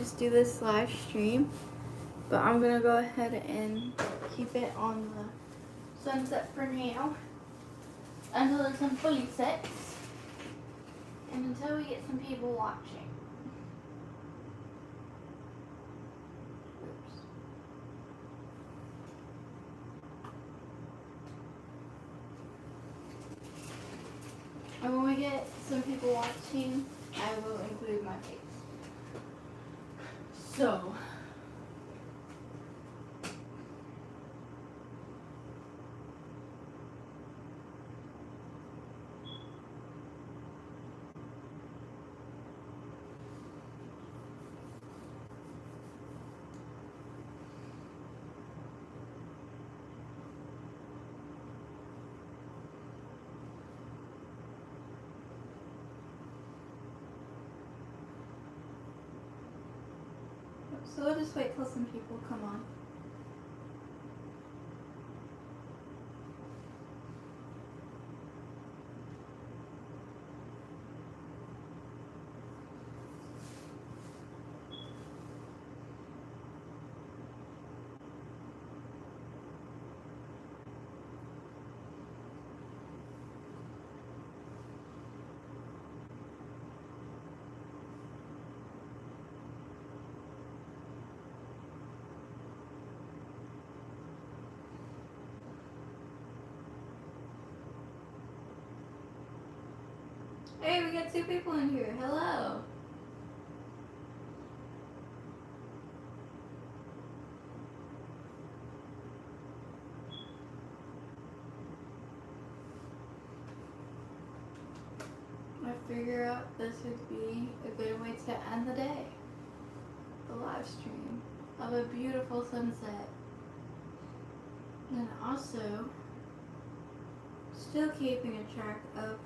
just do this live stream, but I'm gonna go ahead and keep it on the sunset for now until the sun fully sets and until we get some people watching. Oops. And when we get some people watching, I will include my face. So, we'll just wait till some people come on. Hey, we got 2 people in here. Hello. I figure out this would be a good way to end the day. The live stream of a beautiful sunset. And also still keeping a track of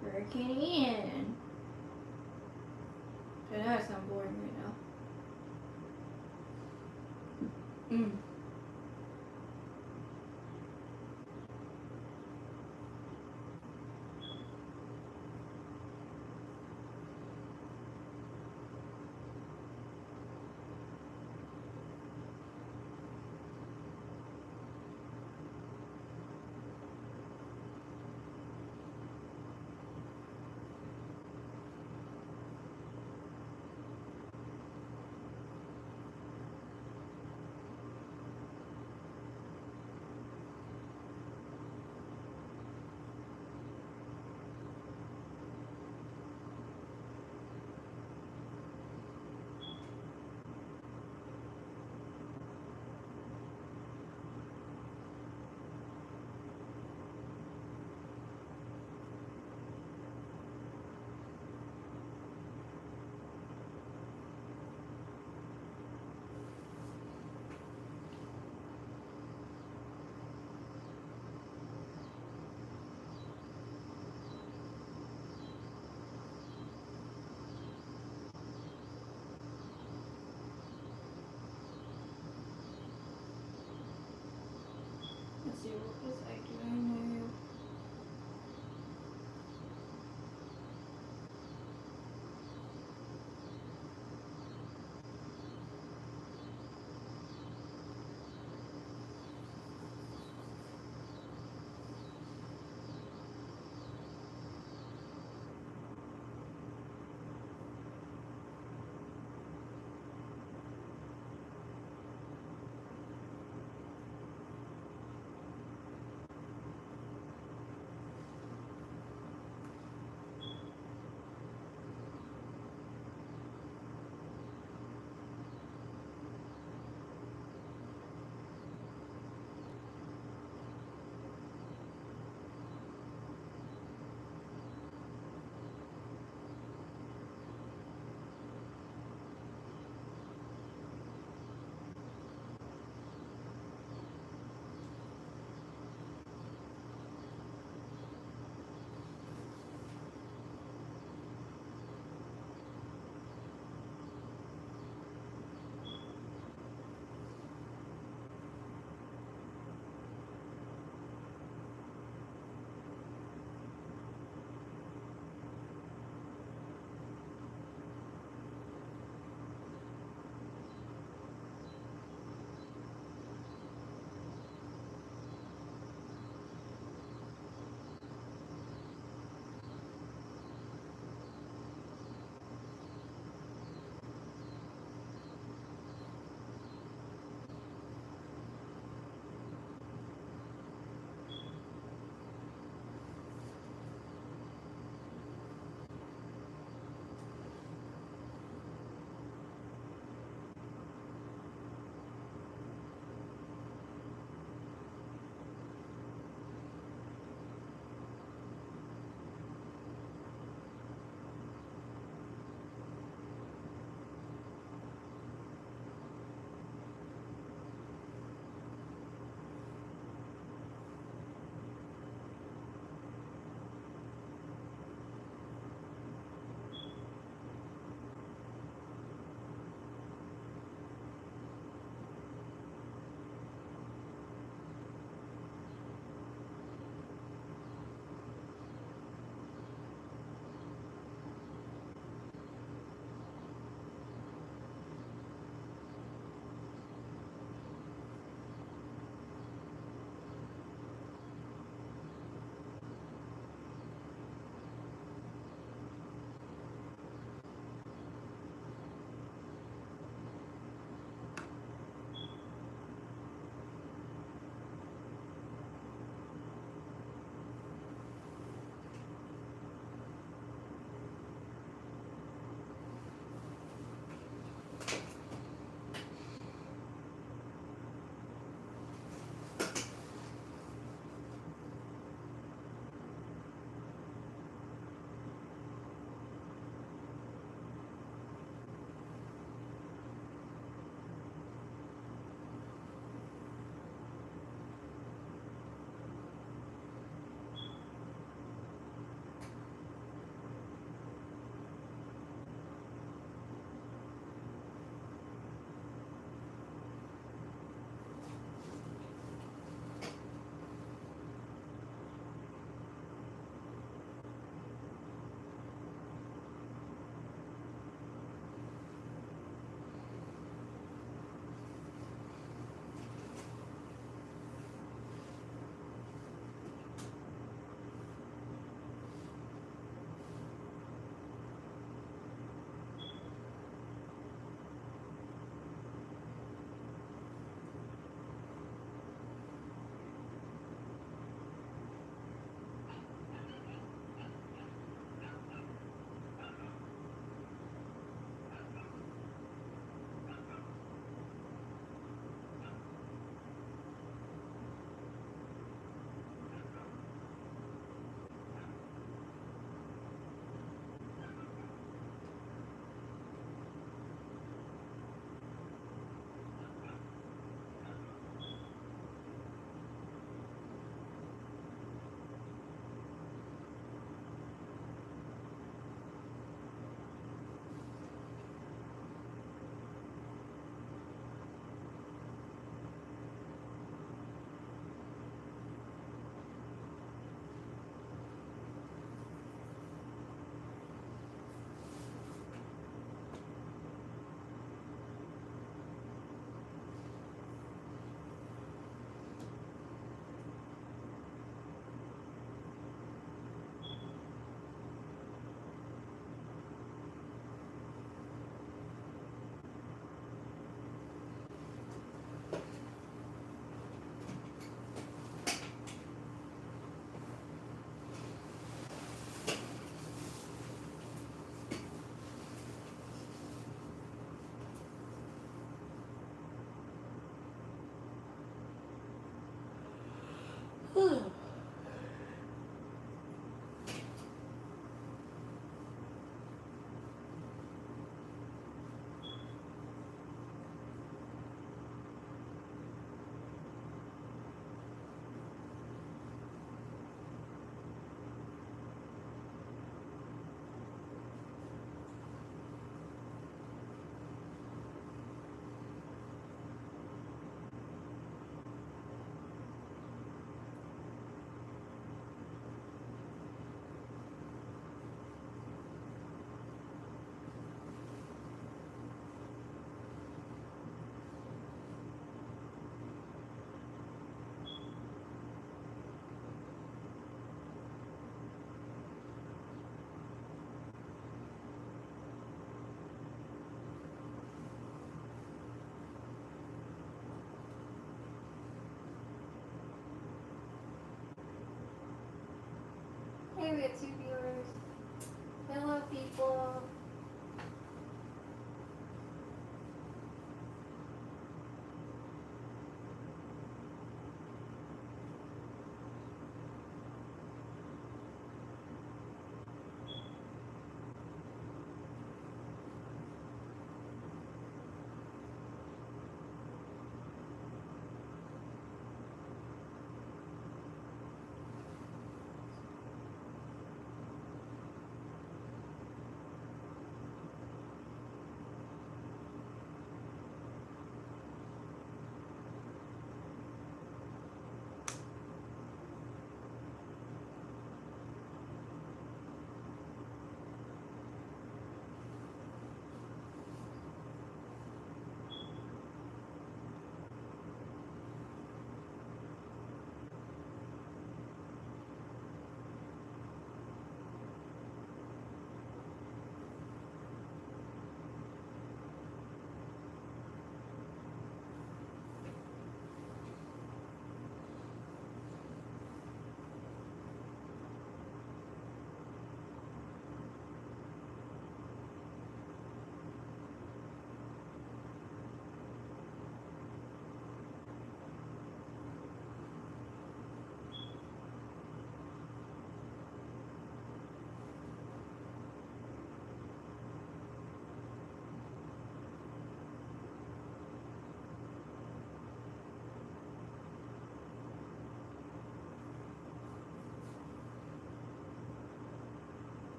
Hurricane Ian. I know I sound boring right now. Let's see, what was I doing here?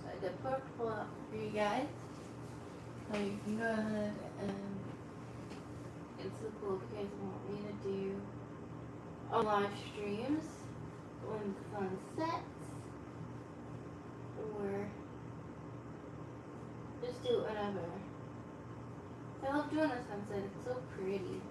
I did put a poll up for you guys. So you can go ahead and answer the poll if you guys want me to do on live streams when the sun sets, or just do it whenever. I love doing the sunset, it's so pretty.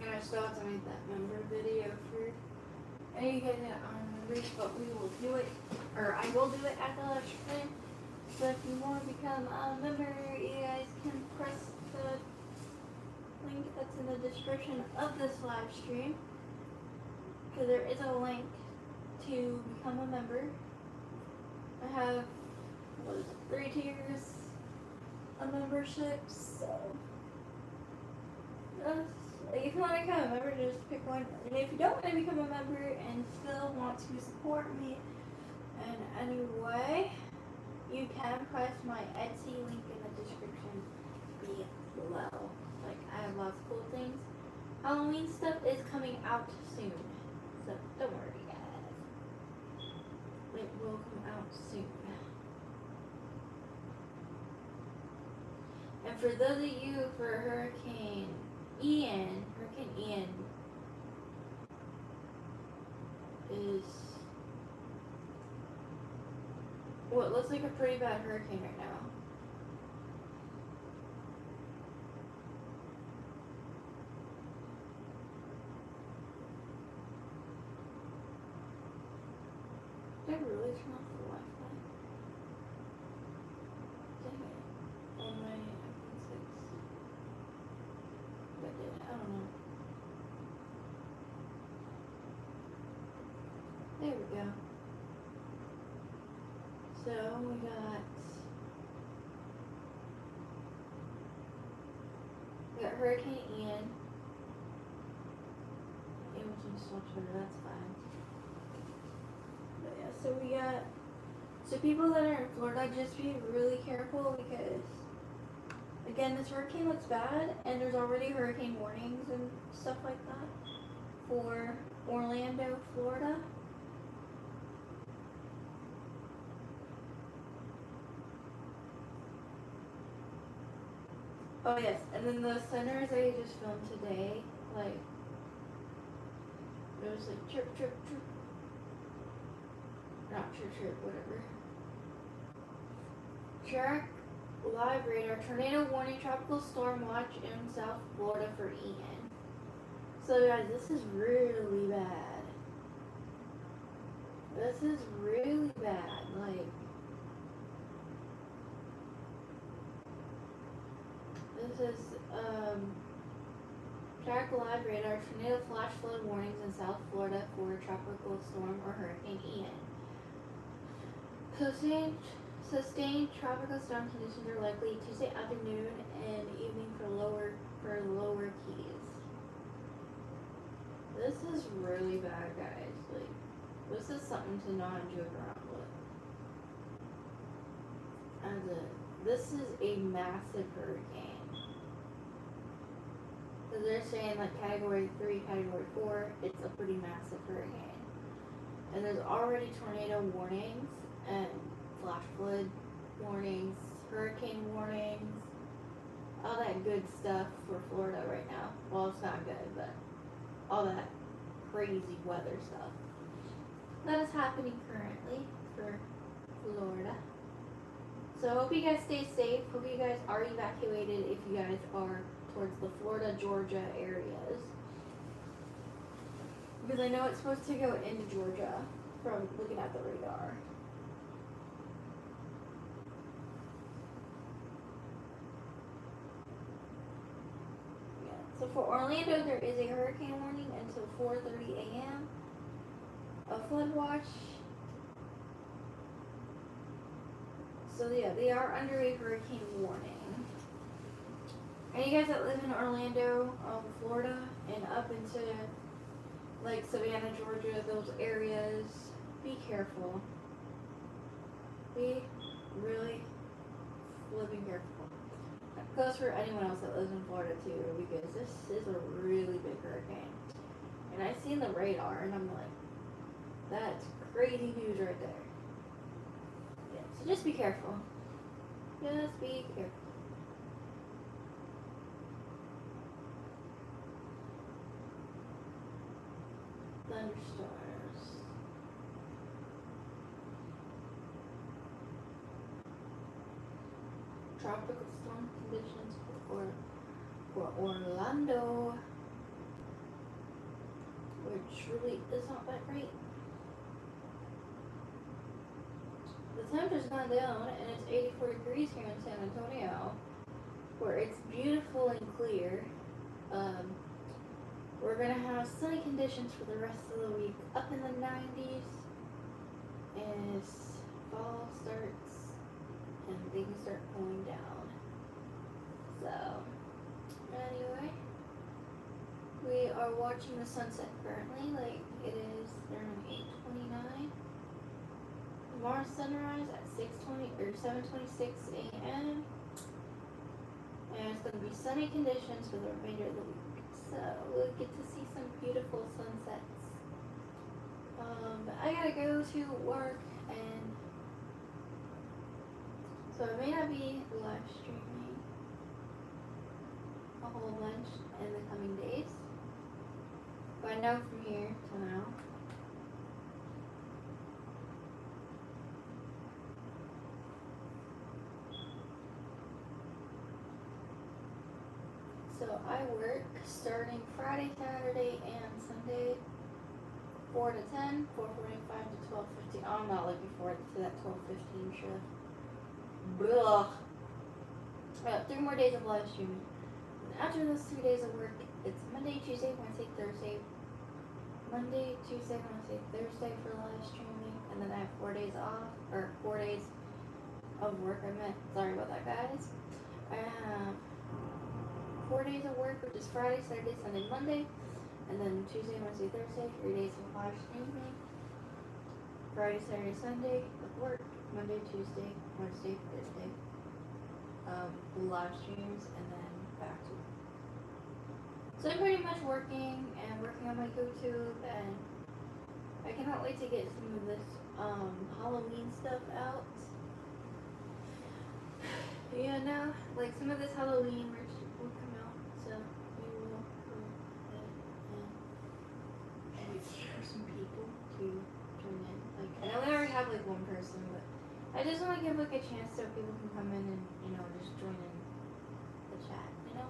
And I still have to make that member video for any of you guys that aren't members, but we will do it, or I will do it at the live stream. So if you want to become a member, you guys can press the link that's in the description of this live stream, because there is a link to become a member. I have, what is it, 3 tiers of membership, so if you want to become a member, just pick one. And if you don't want to become a member and still want to support me in any way, you can press my Etsy link in the description below. Like, I have lots of cool things. Halloween stuff is coming out soon, so don't worry, guys. will come out soon. And for those of you for Hurricane Ian is what looks like a pretty bad hurricane right now. Did I really turn off the Wi-Fi? Dang it. On my iPhone 6. I did. I don't know. There we go. So we got Hurricane Ian. It was installed Twitter, that's fine. But yeah, so we got people that are in Florida, just be really careful because again this hurricane looks bad and there's already hurricane warnings and stuff like that for Orlando, Florida. Oh yes, and then the centers I just filmed today, like, it was like chirp, chirp, chirp. Not chirp, chirp, whatever. Track live radar, tornado warning, tropical storm watch in South Florida for Ian. So guys, this is really bad. This is really bad, like. This is, track live radar, tornado flash flood warnings in South Florida for tropical storm or Hurricane Ian. Sustained tropical storm conditions are likely Tuesday afternoon and evening for lower keys. This is really bad, guys. Like, this is something to not joke around with. This is a massive hurricane. So they're saying like category 3, category 4, it's a pretty massive hurricane. And there's already tornado warnings and flash flood warnings, hurricane warnings, all that good stuff for Florida right now. Well, it's not good, but all that crazy weather stuff that is happening currently for Florida. So I hope you guys stay safe. Hope you guys are evacuated if you guys are towards the Florida, Georgia areas. Because I know it's supposed to go into Georgia from looking at the radar. Yeah. So for Orlando, there is a hurricane warning until 4:30 a.m. A flood watch. So yeah, they are under a hurricane warning. And you guys that live in Orlando, Florida, and up into like Savannah, Georgia, those areas, be careful. Be really flipping careful. That goes for anyone else that lives in Florida too, because this is a really big hurricane. And I seen the radar, and I'm like, that's crazy news right there. Yeah, so just be careful. Just be careful. Thunderstorms. Tropical storm conditions for Orlando, which really is not that great. The temperature's gone down and it's 84 degrees here in San Antonio, where it's beautiful and clear. We're gonna have sunny conditions for the rest of the week, up in the 90s, as fall starts and things start cooling down. So, anyway, we are watching the sunset currently, like it is around 8:29. Tomorrow's sunrise at 6:20 or 7:26 a.m. And it's gonna be sunny conditions for the remainder of the week. So we'll get to see some beautiful sunsets But I gotta go to work, and so I may not be live streaming a whole bunch in the coming days. But I know from here to now. So I work starting Friday, Saturday, and Sunday, 4 to 10, 4:45 to 12:15. I'm not looking forward to that 12:15 shift. Blah. I got 3 more days of live streaming. And after those 3 days of work, it's Monday, Tuesday, Wednesday, Thursday. Monday, Tuesday, Wednesday, Thursday for live streaming, and then I have 4 days off, or 4 days of work. Sorry about that, guys. I have 4 days of work, which is Friday, Saturday, Sunday, Monday, and then Tuesday, Wednesday, Thursday, 3 days of live streaming. Friday, Saturday, Sunday of work. Monday, Tuesday, Wednesday, Thursday, live streams, and then back to work. So I'm pretty much working on my YouTube, and I cannot wait to get some of this Halloween stuff out. Yeah, now, like some of this Halloween merch will come out, so we will go ahead and wait for some people to join in. Like, I know we already have like one person, but I just want to give like a chance so people can come in and, you know, just join in the chat, you know?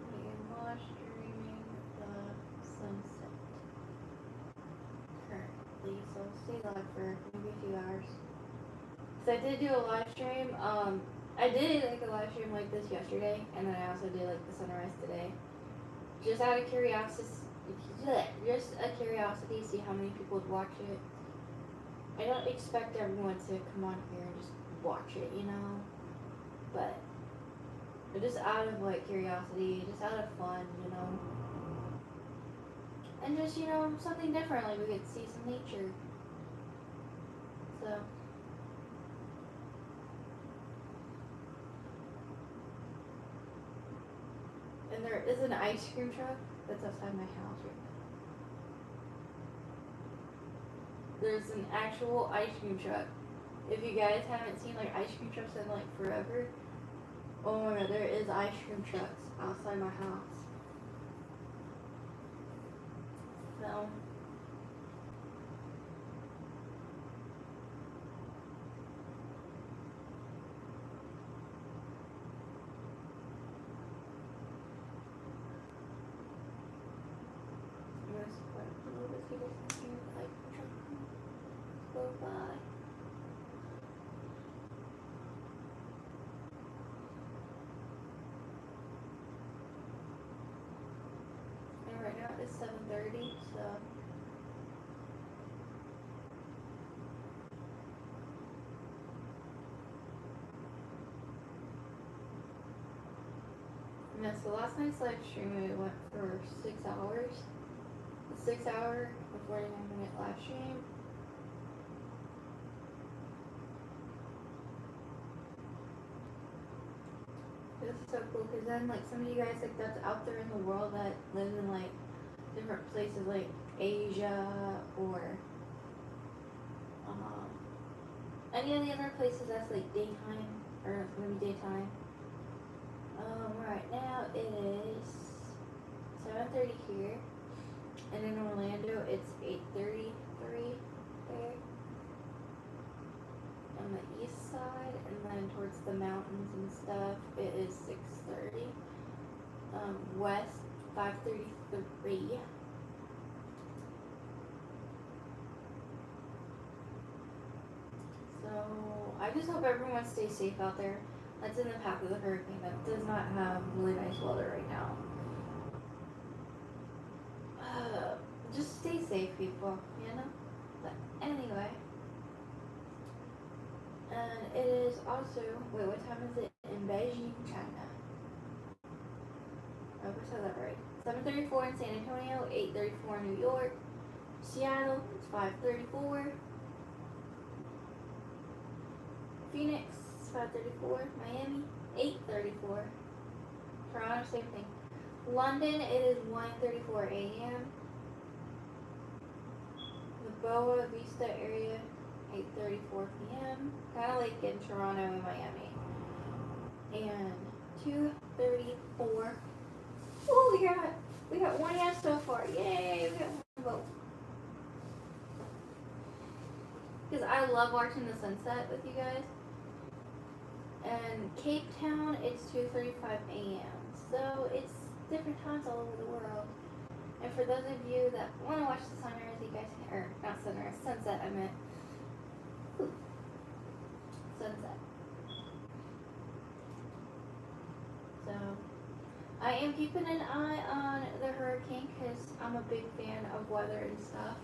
I am live streaming the sunset currently, so I'll stay live for maybe a few hours. So I did do a live stream. I did like a live stream like this yesterday, and then I also did like the sunrise today. Just out of curiosity, see how many people would watch it. I don't expect everyone to come on here and just watch it, you know. But just out of like curiosity, just out of fun, you know. And just, you know, something different, like we could see some nature. So and there is an ice cream truck that's outside my house right now. There's an actual ice cream truck. If you guys haven't seen like ice cream trucks in like forever, oh my god, there is ice cream trucks outside my house. So I'm gonna spread a little bit so you guys can hear the ice cream truck go by. And right now it's 7:30, so yeah, so last night's live stream we went for 6 hours. A 6 hour and 49-minute live stream. This is so cool because then like some of you guys like that's out there in the world that live in like different places like Asia or any of the other places that's like daytime or it's gonna be daytime. Right now it is 7:30 here, and in Orlando it's 8:33 there on the east side, and then towards the mountains and stuff it is 6:30. West 5:33. So I just hope everyone stays safe out there. That's in the path of the hurricane. That does not have really nice weather right now. Just stay safe, people, you know? But anyway. And it is also, wait, what time is it in Beijing, China? I hope I said that right. 7:34 in San Antonio, 8:34 in New York. Seattle, it's 5:34. Phoenix, 5:34. Miami, 8:34. Toronto, same thing. London, it is 1:34 a.m. The Boa Vista area, 8:34 p.m. Kind of like in Toronto and Miami. And 2:34. Oh, we got one yes so far. Yay! We got one vote. Because I love watching the sunset with you guys. And Cape Town, it's 2:35 a.m. So it's different times all over the world. And for those of you that want to watch the sunrise, you guys can, or not sunrise, sunset, I meant. Ooh. Sunset. So, I am keeping an eye on the hurricane because I'm a big fan of weather and stuff.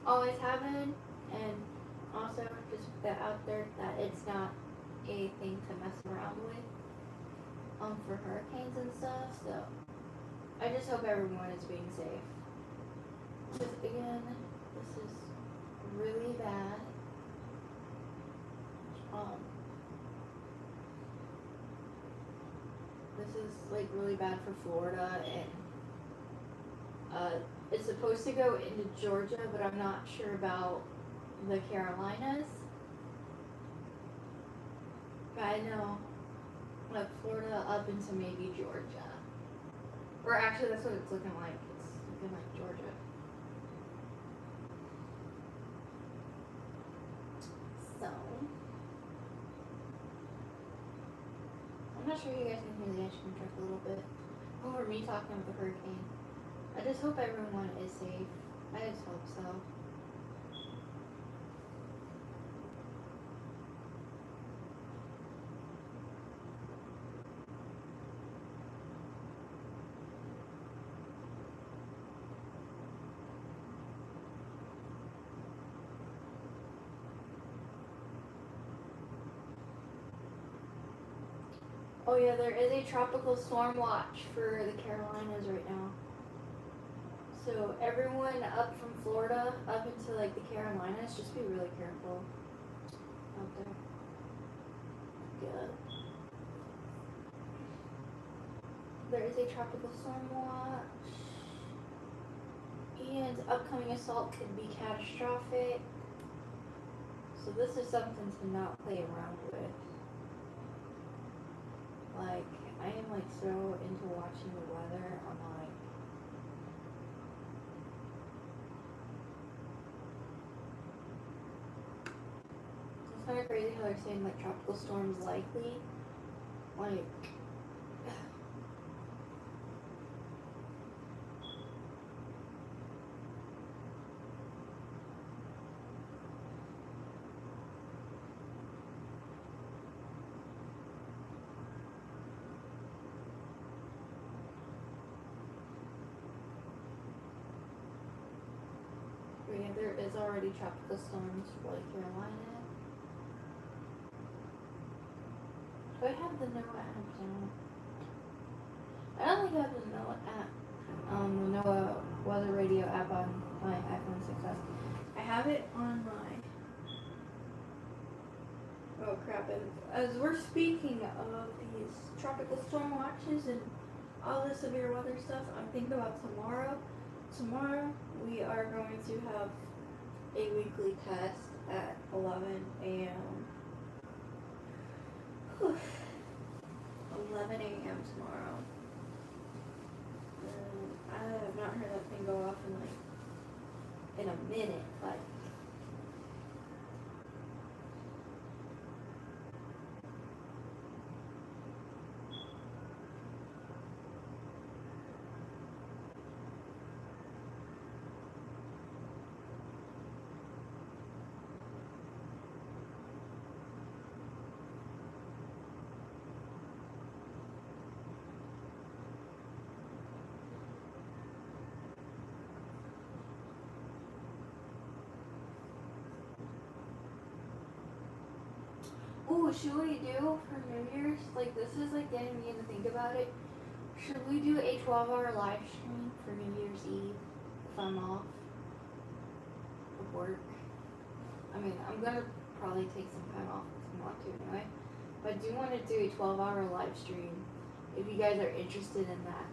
Always have been, and also just put that out there that it's not a thing to mess around with for hurricanes and stuff. So, I just hope everyone is being safe. Because again, this is really bad. This is like really bad for Florida, and it's supposed to go into Georgia, but I'm not sure about the Carolinas. But I know like Florida up into maybe Georgia. Or actually that's what it's looking like. It's looking like Georgia. So I'm not sure you guys can hear the ice cream truck a little bit over me talking with the hurricane. I just hope everyone is safe. I just hope so. Oh yeah, there is a tropical storm watch for the Carolinas right now. So everyone up from Florida up into like the Carolinas, just be really careful out there. Good. There is a tropical storm watch, and upcoming assault could be catastrophic. So this is something to not play around with. Like, I am like so into watching the weather. I'm like, it's kind of crazy how they're saying like tropical storms likely. Like, yeah, there is already tropical storms for like Carolina. Do I have the NOAA app down? I don't think I have the NOAA app, the NOAA weather radio app on my iPhone 6s. I have it on my. Oh crap! And as we're speaking of these tropical storm watches and all the severe weather stuff, I'm thinking about tomorrow. Tomorrow we are going to have a weekly test at 11 a.m. 11 a.m. tomorrow. I have not heard that thing go off in a minute. Like, ooh, should we do for New Year's? Like, this is like getting me to think about it. Should we do a 12-hour live stream for New Year's Eve if I'm off of work? I mean, I'm gonna probably take some time off if I want to anyway. But I do want to do a 12-hour live stream if you guys are interested in that.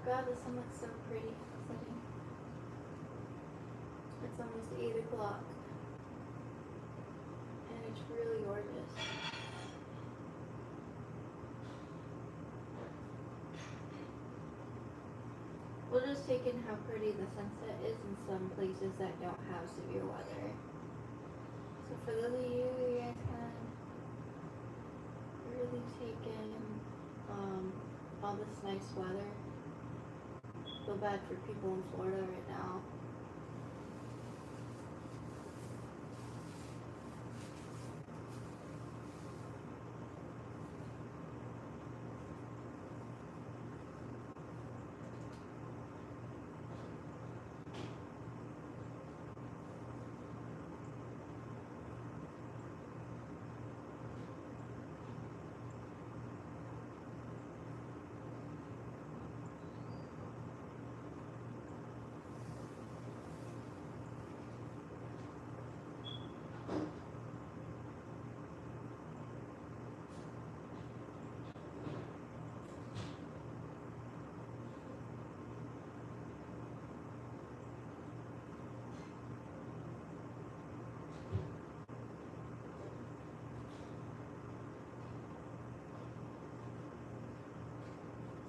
God, the sun looks so pretty setting. It's almost 8 o'clock. And it's really gorgeous. We'll just take in how pretty the sunset is in some places that don't have severe weather. So for those of you guys can really take in all this nice weather. Feel bad for people in Florida right now.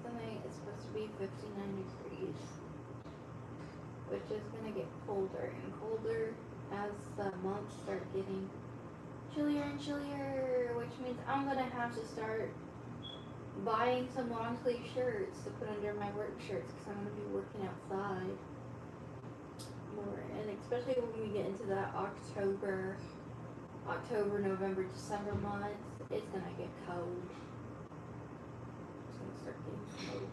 Tonight it's supposed to be 59 degrees, which is going to get colder and colder as the months start getting chillier and chillier, which means I'm going to have to start buying some long sleeve shirts to put under my work shirts because I'm going to be working outside more, and especially when we get into that October, November, December months, it's going to get cold. It's going to start getting cold.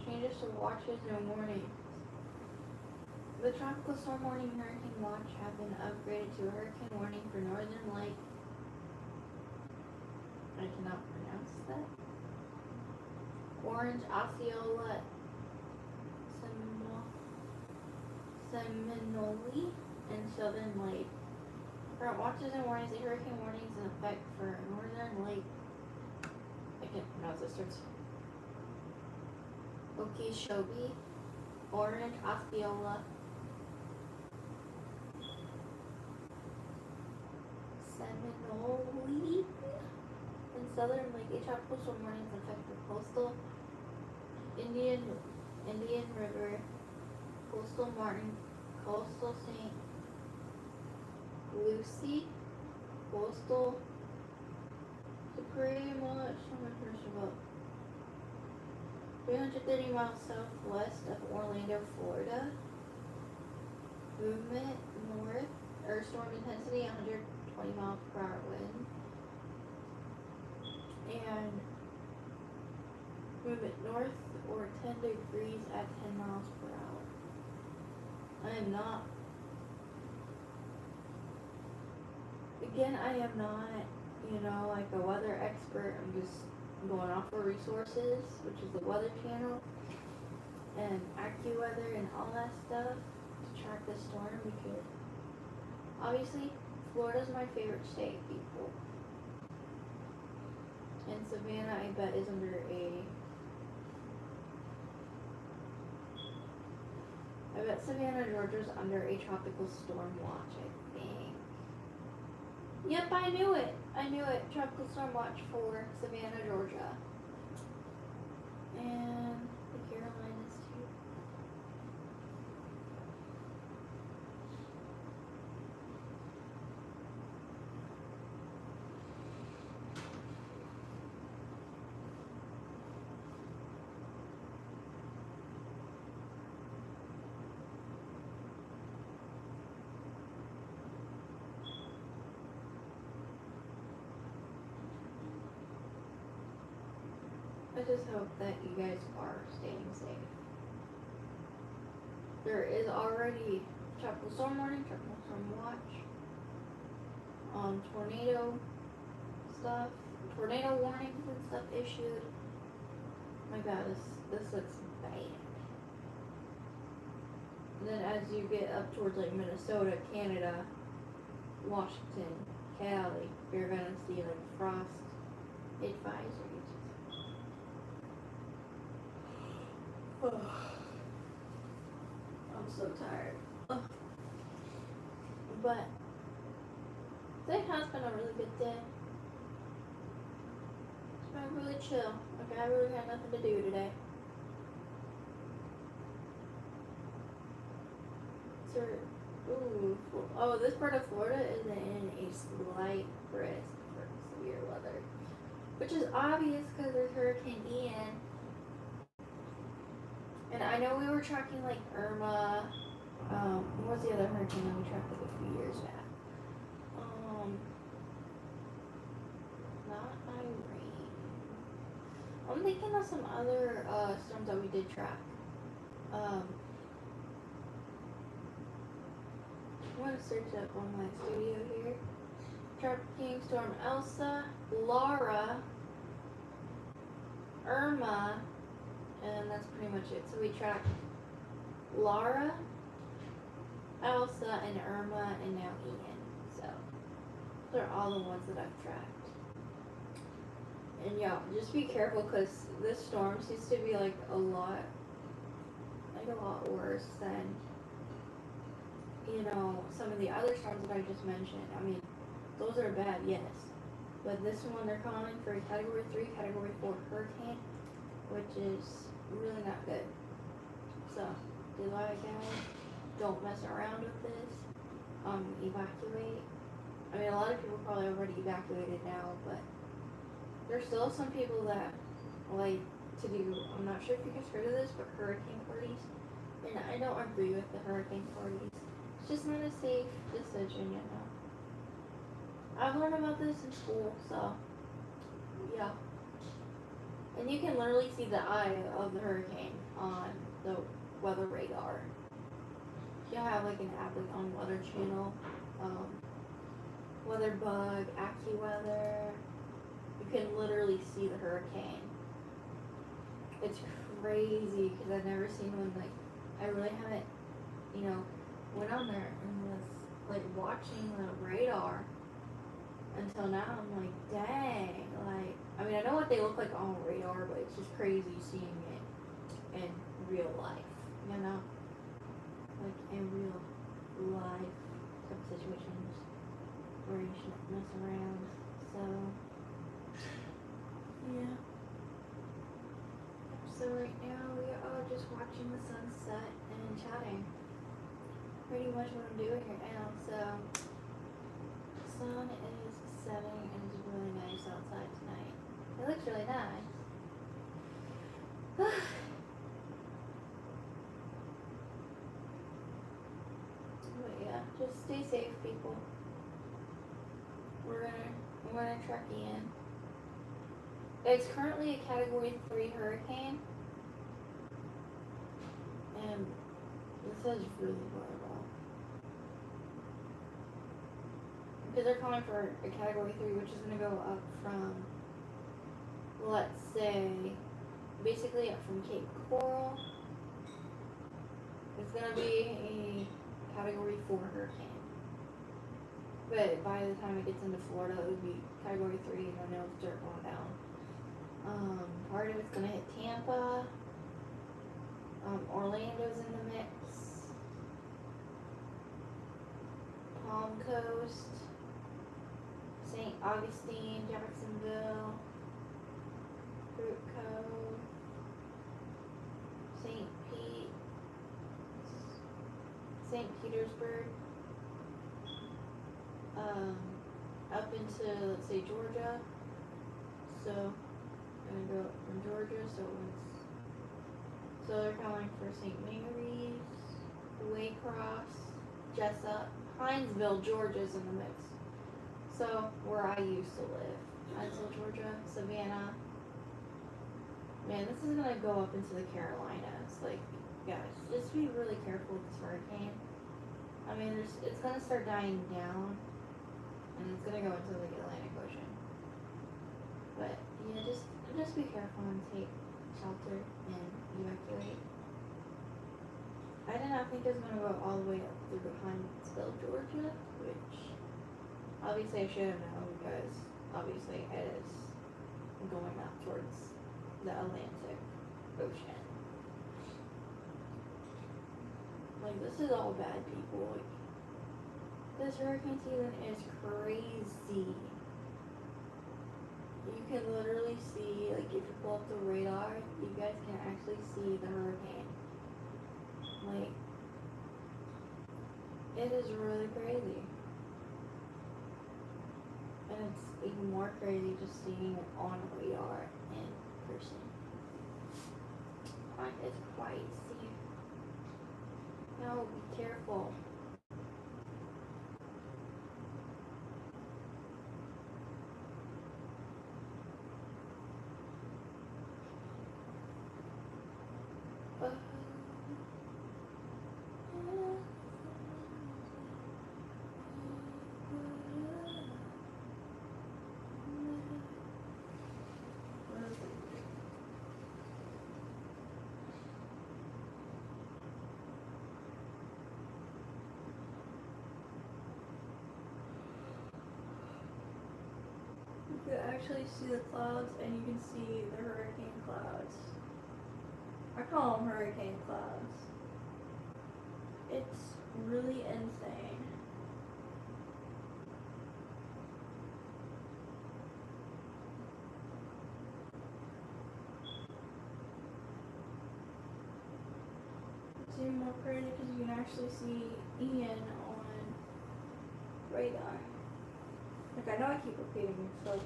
Changes to watches no warning. The Tropical Storm Warning Hurricane Watch have been upgraded to a hurricane warning for Northern Light. I cannot pronounce that. Orange, Osceola, Seminole, and Southern Lake. Current watches and warnings. The hurricane warnings in effect for Northern Lake. I can't pronounce this. Starts Okeechobee, Orange, Osceola, Seminole, and Southern Lake. A tropical storm warnings in effect for coastal Indian River, coastal Martin, coastal St. Lucie, coastal pretty much, let me finish about 330 miles southwest of Orlando, Florida. Movement north, or storm intensity 120 miles per hour wind. And movement north or 10 degrees at 10 miles per hour. I am not, again, I am not, like a weather expert. I'm just going off of resources, which is the Weather Channel and AccuWeather and all that stuff to track the storm, because obviously Florida's my favorite state, people. And Savannah, I bet, is under I bet Savannah, Georgia's under a tropical storm watch, I think. Yep, I knew it. Tropical storm watch for Savannah, Georgia. And the Carolinas, too. I just hope that you guys are staying safe. There is already tropical storm warning, tropical storm watch, tornado stuff, tornado warnings and stuff issued. My God, this looks bad. And then as you get up towards like Minnesota, Canada, Washington, Cali, you're gonna see like frost advisories. I'm so tired. But today has been a really good day. It's been really chill. Like, I really had nothing to do today. So, this part of Florida is in a slight risk for severe weather, which is obvious because there's Hurricane Ian. And I know we were tracking like Irma. What was the other hurricane that we tracked like a few years back? Not Irene. I'm thinking of some other storms that we did track. I'm gonna search up on my studio here. Tracking Storm Elsa, Laura, Irma, and that's pretty much it. So we tracked Laura, Elsa, and Irma, and now Ian. So those are all the ones that I've tracked. And yeah, just be careful because this storm seems to be like a lot worse than some of the other storms that I just mentioned. I mean, those are bad, yes, but this one they're calling for a Category 3, Category 4 hurricane, which is really not good. So, July guys, don't mess around with this. Evacuate. I mean, a lot of people probably already evacuated now, but there's still some people that like to do, I'm not sure if you guys heard of this, but hurricane parties. And I don't agree with the hurricane parties. It's just not a safe decision, I've learned about this in school, so yeah. And you can literally see the eye of the hurricane on the weather radar. You have like an app like on Weather Channel, WeatherBug, AccuWeather. You can literally see the hurricane. It's crazy because I've never seen one like, I really haven't, went on there and was like watching the radar until now. I'm like, dang, like, I mean, I know what they look like on radar, but it's just crazy seeing it in real life, like in real life type of situations where you shouldn't mess around. So yeah. So right now we are just watching the sunset and chatting. Pretty much what I'm doing right now. So the sun is setting and it's really nice outside tonight. It looks really nice. But yeah, just stay safe, people. I'm gonna track Ian. It's currently a Category 3 hurricane, and this is really horrible. Because they're calling for a Category 3, which is gonna go up from, let's say, basically up from Cape Coral. It's gonna be a Category 4 hurricane. But by the time it gets into Florida, it would be Category 3, and I know it's dirt going down. Part of it's gonna hit Tampa. Orlando's in the mix. Palm Coast. St. Augustine, Jacksonville. Fruit Cove. St. Pete. St. Petersburg. Up into, let's say, Georgia. So, I'm gonna go from Georgia, so they're calling for St. Mary's, Waycross, Jessup, Hinesville, Georgia's in the mix. So, where I used to live, Hinesville, Georgia, Savannah. Man, this is gonna go up into the Carolinas. Like, guys, just be really careful with this hurricane. I mean, it's gonna start dying down, and it's gonna go into the Atlantic Ocean. But yeah, just be careful and take shelter and evacuate. I did not think it was gonna go all the way up through Hinesville, Georgia, which obviously I should have known because obviously it is going up towards the Atlantic Ocean. Like, this is all bad, people. Like, this hurricane season is crazy. You can literally see, like, if you pull up the radar, you guys can actually see the hurricane. Like, it is really crazy. And it's even more crazy just seeing it on radar in person. It's quite see. No, be careful. You can actually see the clouds, and you can see the hurricane clouds. I call them hurricane clouds. It's really insane. It's even more crazy because you can actually see Ian on radar. Like, I know I keep repeating myself.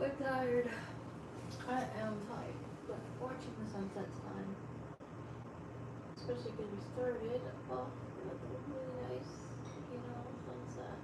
I'm tired. I am tired, but watching the sunset's fun. Especially because we started off with a really nice, sunset.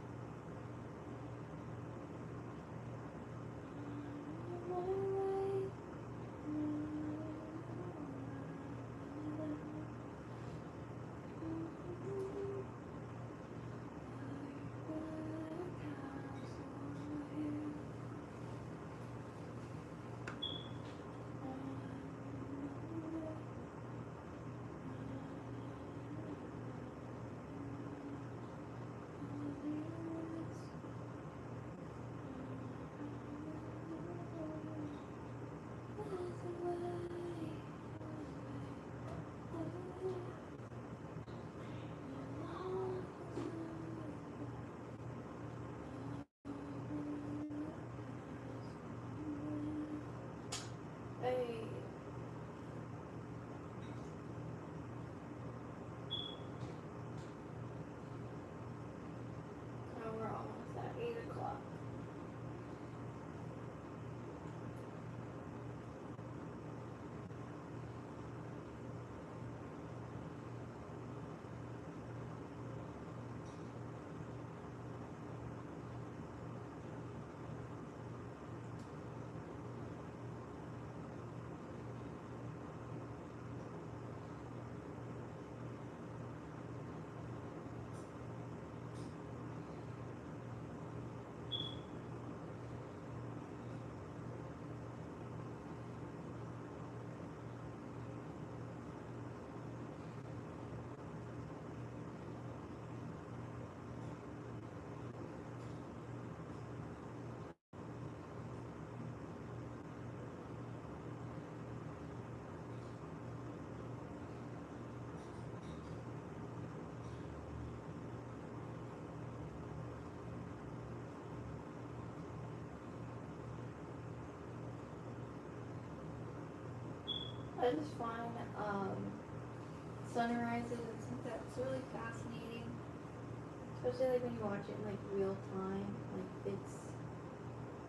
I just find sunrises and sunsets really fascinating, especially like when you watch it in like real time. Like it's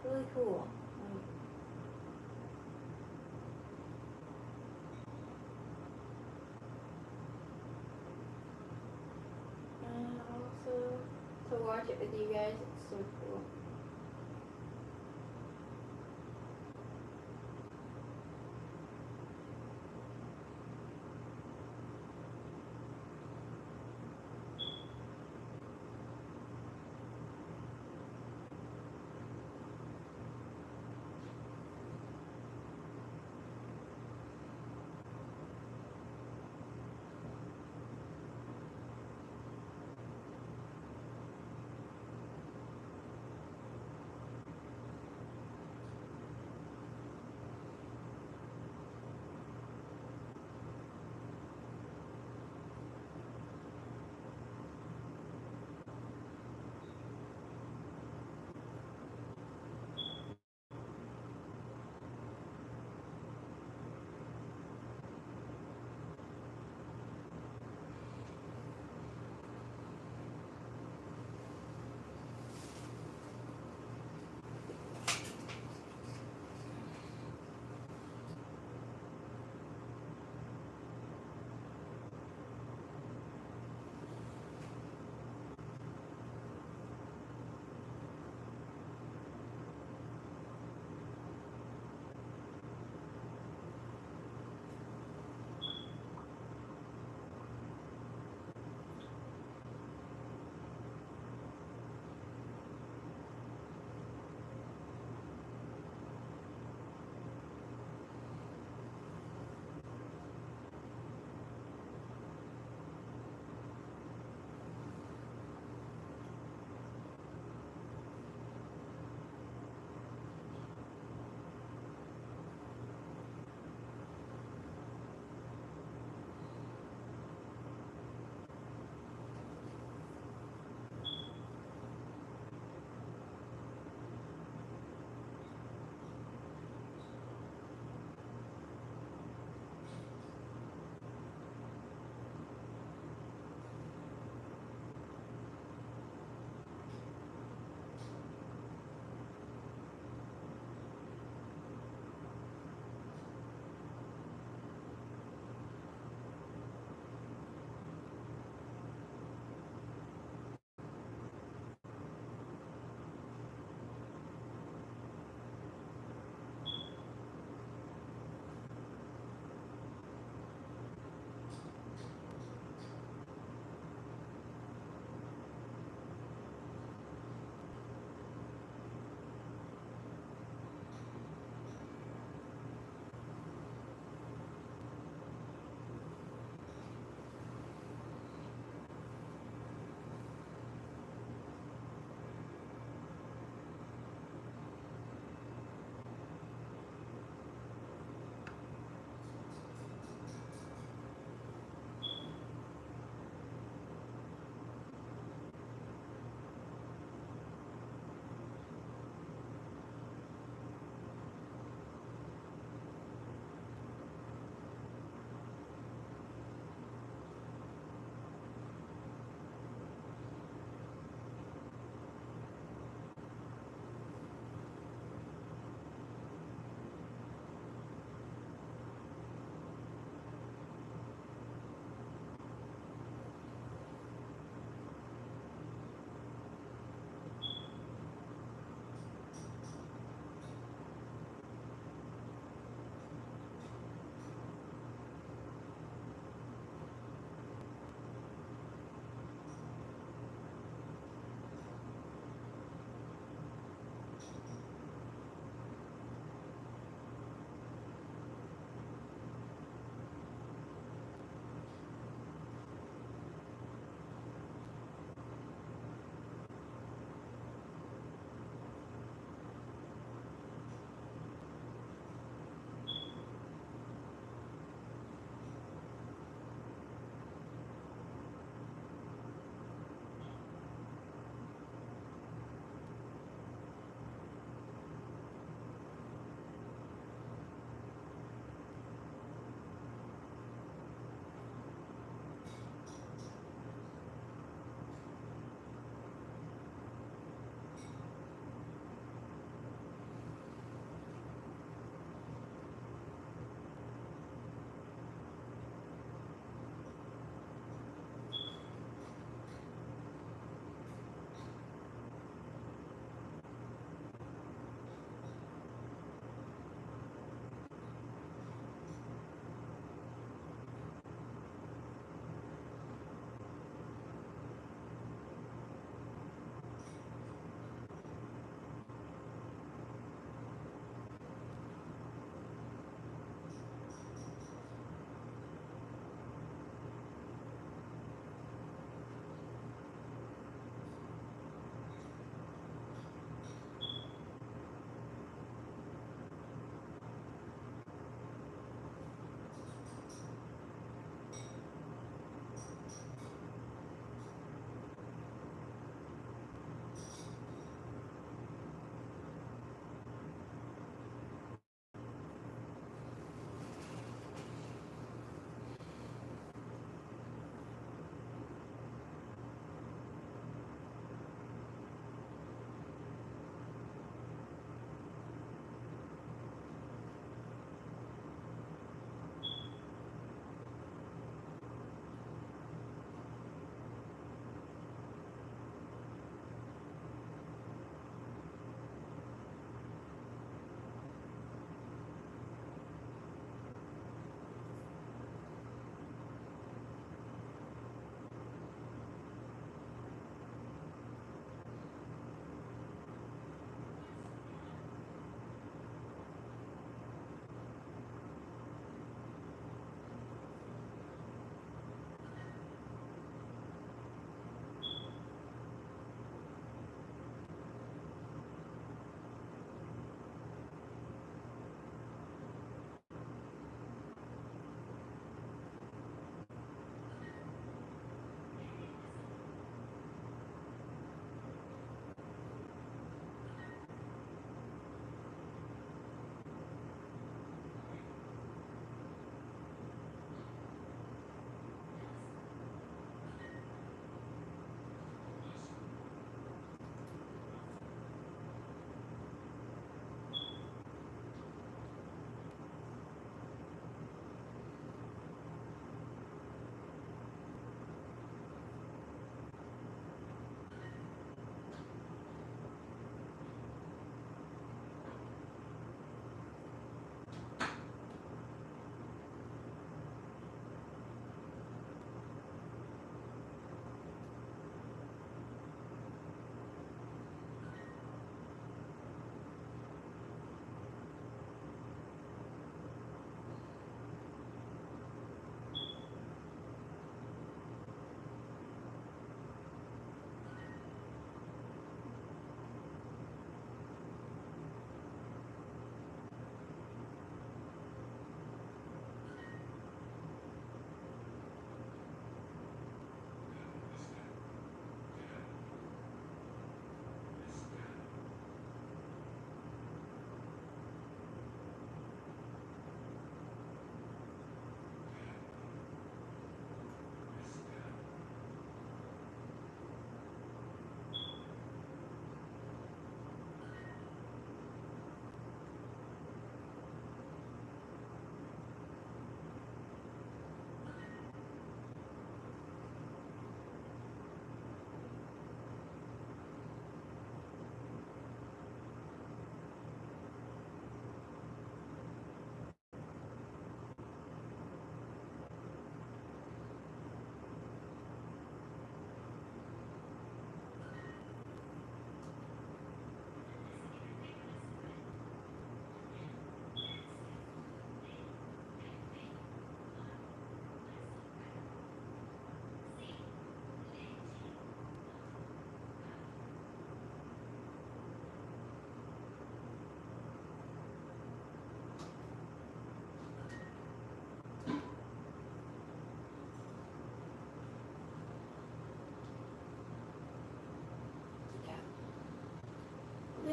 really cool. Like, and also to watch it with you guys, it's so cool.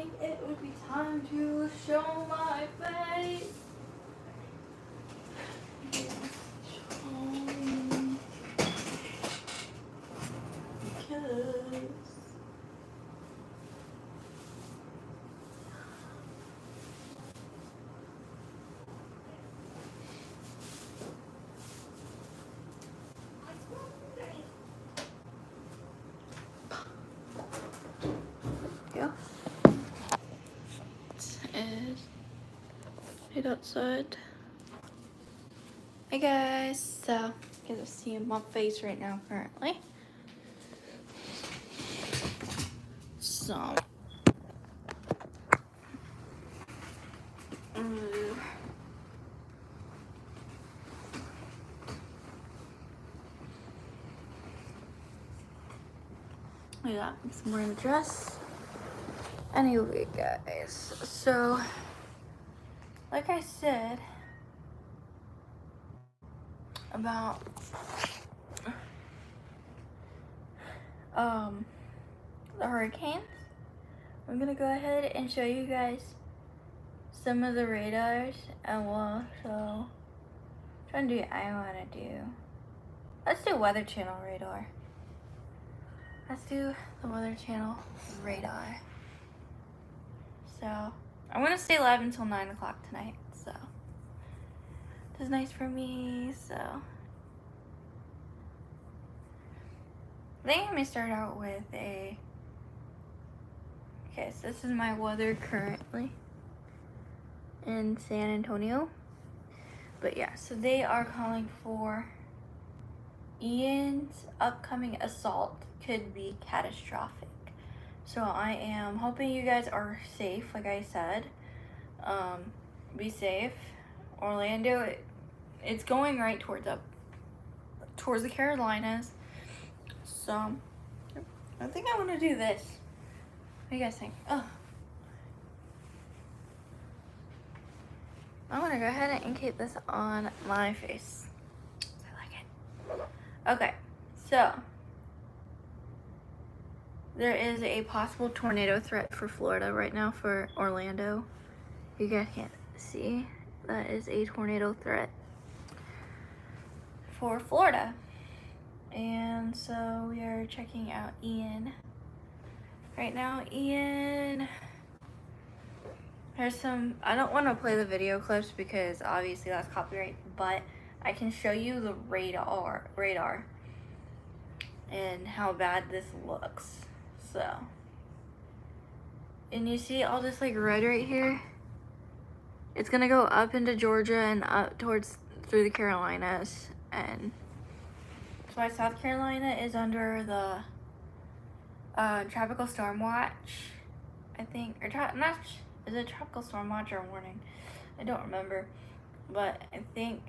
think it would be time to show my face. Because yeah. It's right outside. Hey guys, so you guys are seeing my face right now currently. So yeah, I'm wearing a dress. Anyway, guys, so like I said about the hurricanes, I'm gonna go ahead and show you guys some of the radars, and we'll also try and do what I wanna do. Let's do Weather Channel radar. Let's do the Weather Channel radar. So I'm gonna stay live until 9 o'clock tonight, so this is nice for me. So I think I may start out with okay, so this is my weather currently in San Antonio. But yeah, so they are calling for Ian's upcoming assault could be catastrophic. So I am hoping you guys are safe, like I said. Be safe. Orlando, it's going right towards the Carolinas. So I think I want to do this. What do you guys think? Oh, I'm gonna go ahead and inkate this on my face. I like it. Okay, so there is a possible tornado threat for Florida right now for Orlando. You guys can't see. That is a tornado threat for Florida. And so we are checking out Ian. Right now, Ian, there's some, I don't want to play the video clips because obviously that's copyright, but I can show you the radar and how bad this looks. So, and you see all this like red right here? It's gonna go up into Georgia and up through the Carolinas, and that's why South Carolina is under the tropical storm watch, I think, or is it tropical storm watch or warning? I don't remember, but I think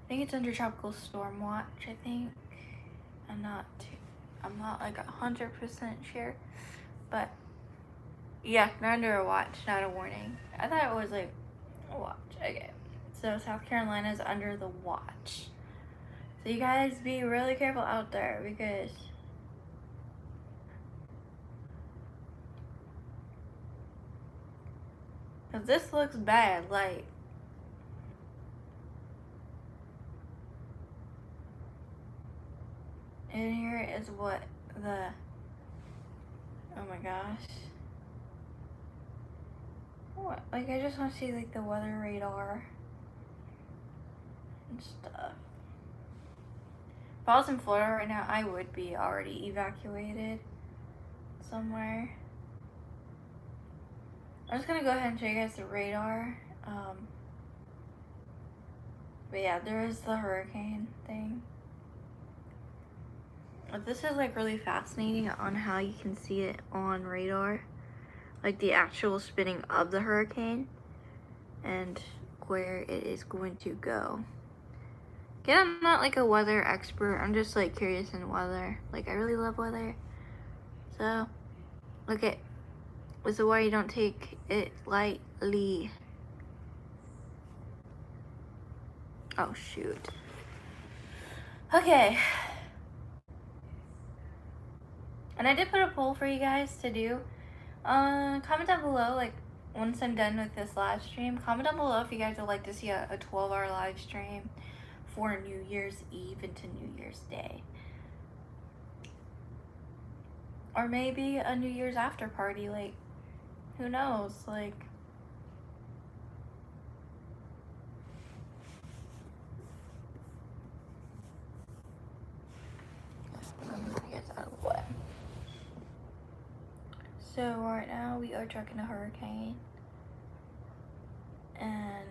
it's under tropical storm watch. I think I'm not like 100% sure, but yeah, they're under a watch, not a warning. I thought it was like a watch. Okay, so South Carolina is under the watch. So you guys be really careful out there because this looks bad. Like, and here is what the, oh my gosh. What? Like, I just want to see like the weather radar and stuff. If I was in Florida right now, I would be already evacuated somewhere. I'm just gonna go ahead and show you guys the radar. But yeah, there is the hurricane thing. But this is like really fascinating on how you can see it on radar. Like the actual spinning of the hurricane and where it is going to go. Again, I'm not like a weather expert. I'm just like curious in weather. Like I really love weather. So, look at, this is why you don't take it lightly. Oh shoot. Okay. And I did put a poll for you guys to do. Comment down below, like, once I'm done with this live stream, comment down below if you guys would like to see a 12-hour live stream for New Year's Eve into New Year's Day. Or maybe a New Year's after party, like, who knows, like. So right now we are tracking a hurricane, and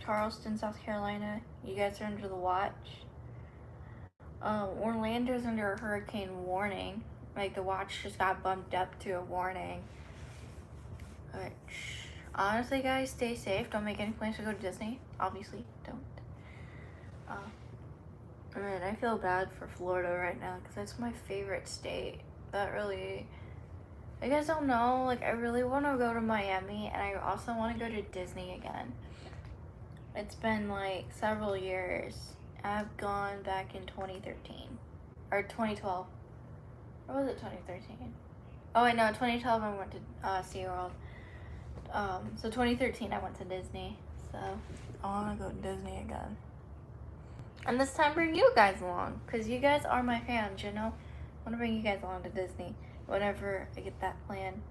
Charleston, South Carolina, you guys are under the watch. Orlando's under a hurricane warning. Like, the watch just got bumped up to a warning. But honestly, guys, stay safe. Don't make any plans to go to Disney. Obviously, don't. I mean, I feel bad for Florida right now because that's my favorite state. That really, you guys don't know, like, I really want to go to Miami, and I also want to go to Disney again. It's been like several years. I've gone back in 2013 or 2012. Or was it 2013? Oh wait, no, 2012 I went to SeaWorld. So 2013 I went to Disney. So I want to go to Disney again. And this time bring you guys along, because you guys are my fans, you know? I want to bring you guys along to Disney whenever I get that plan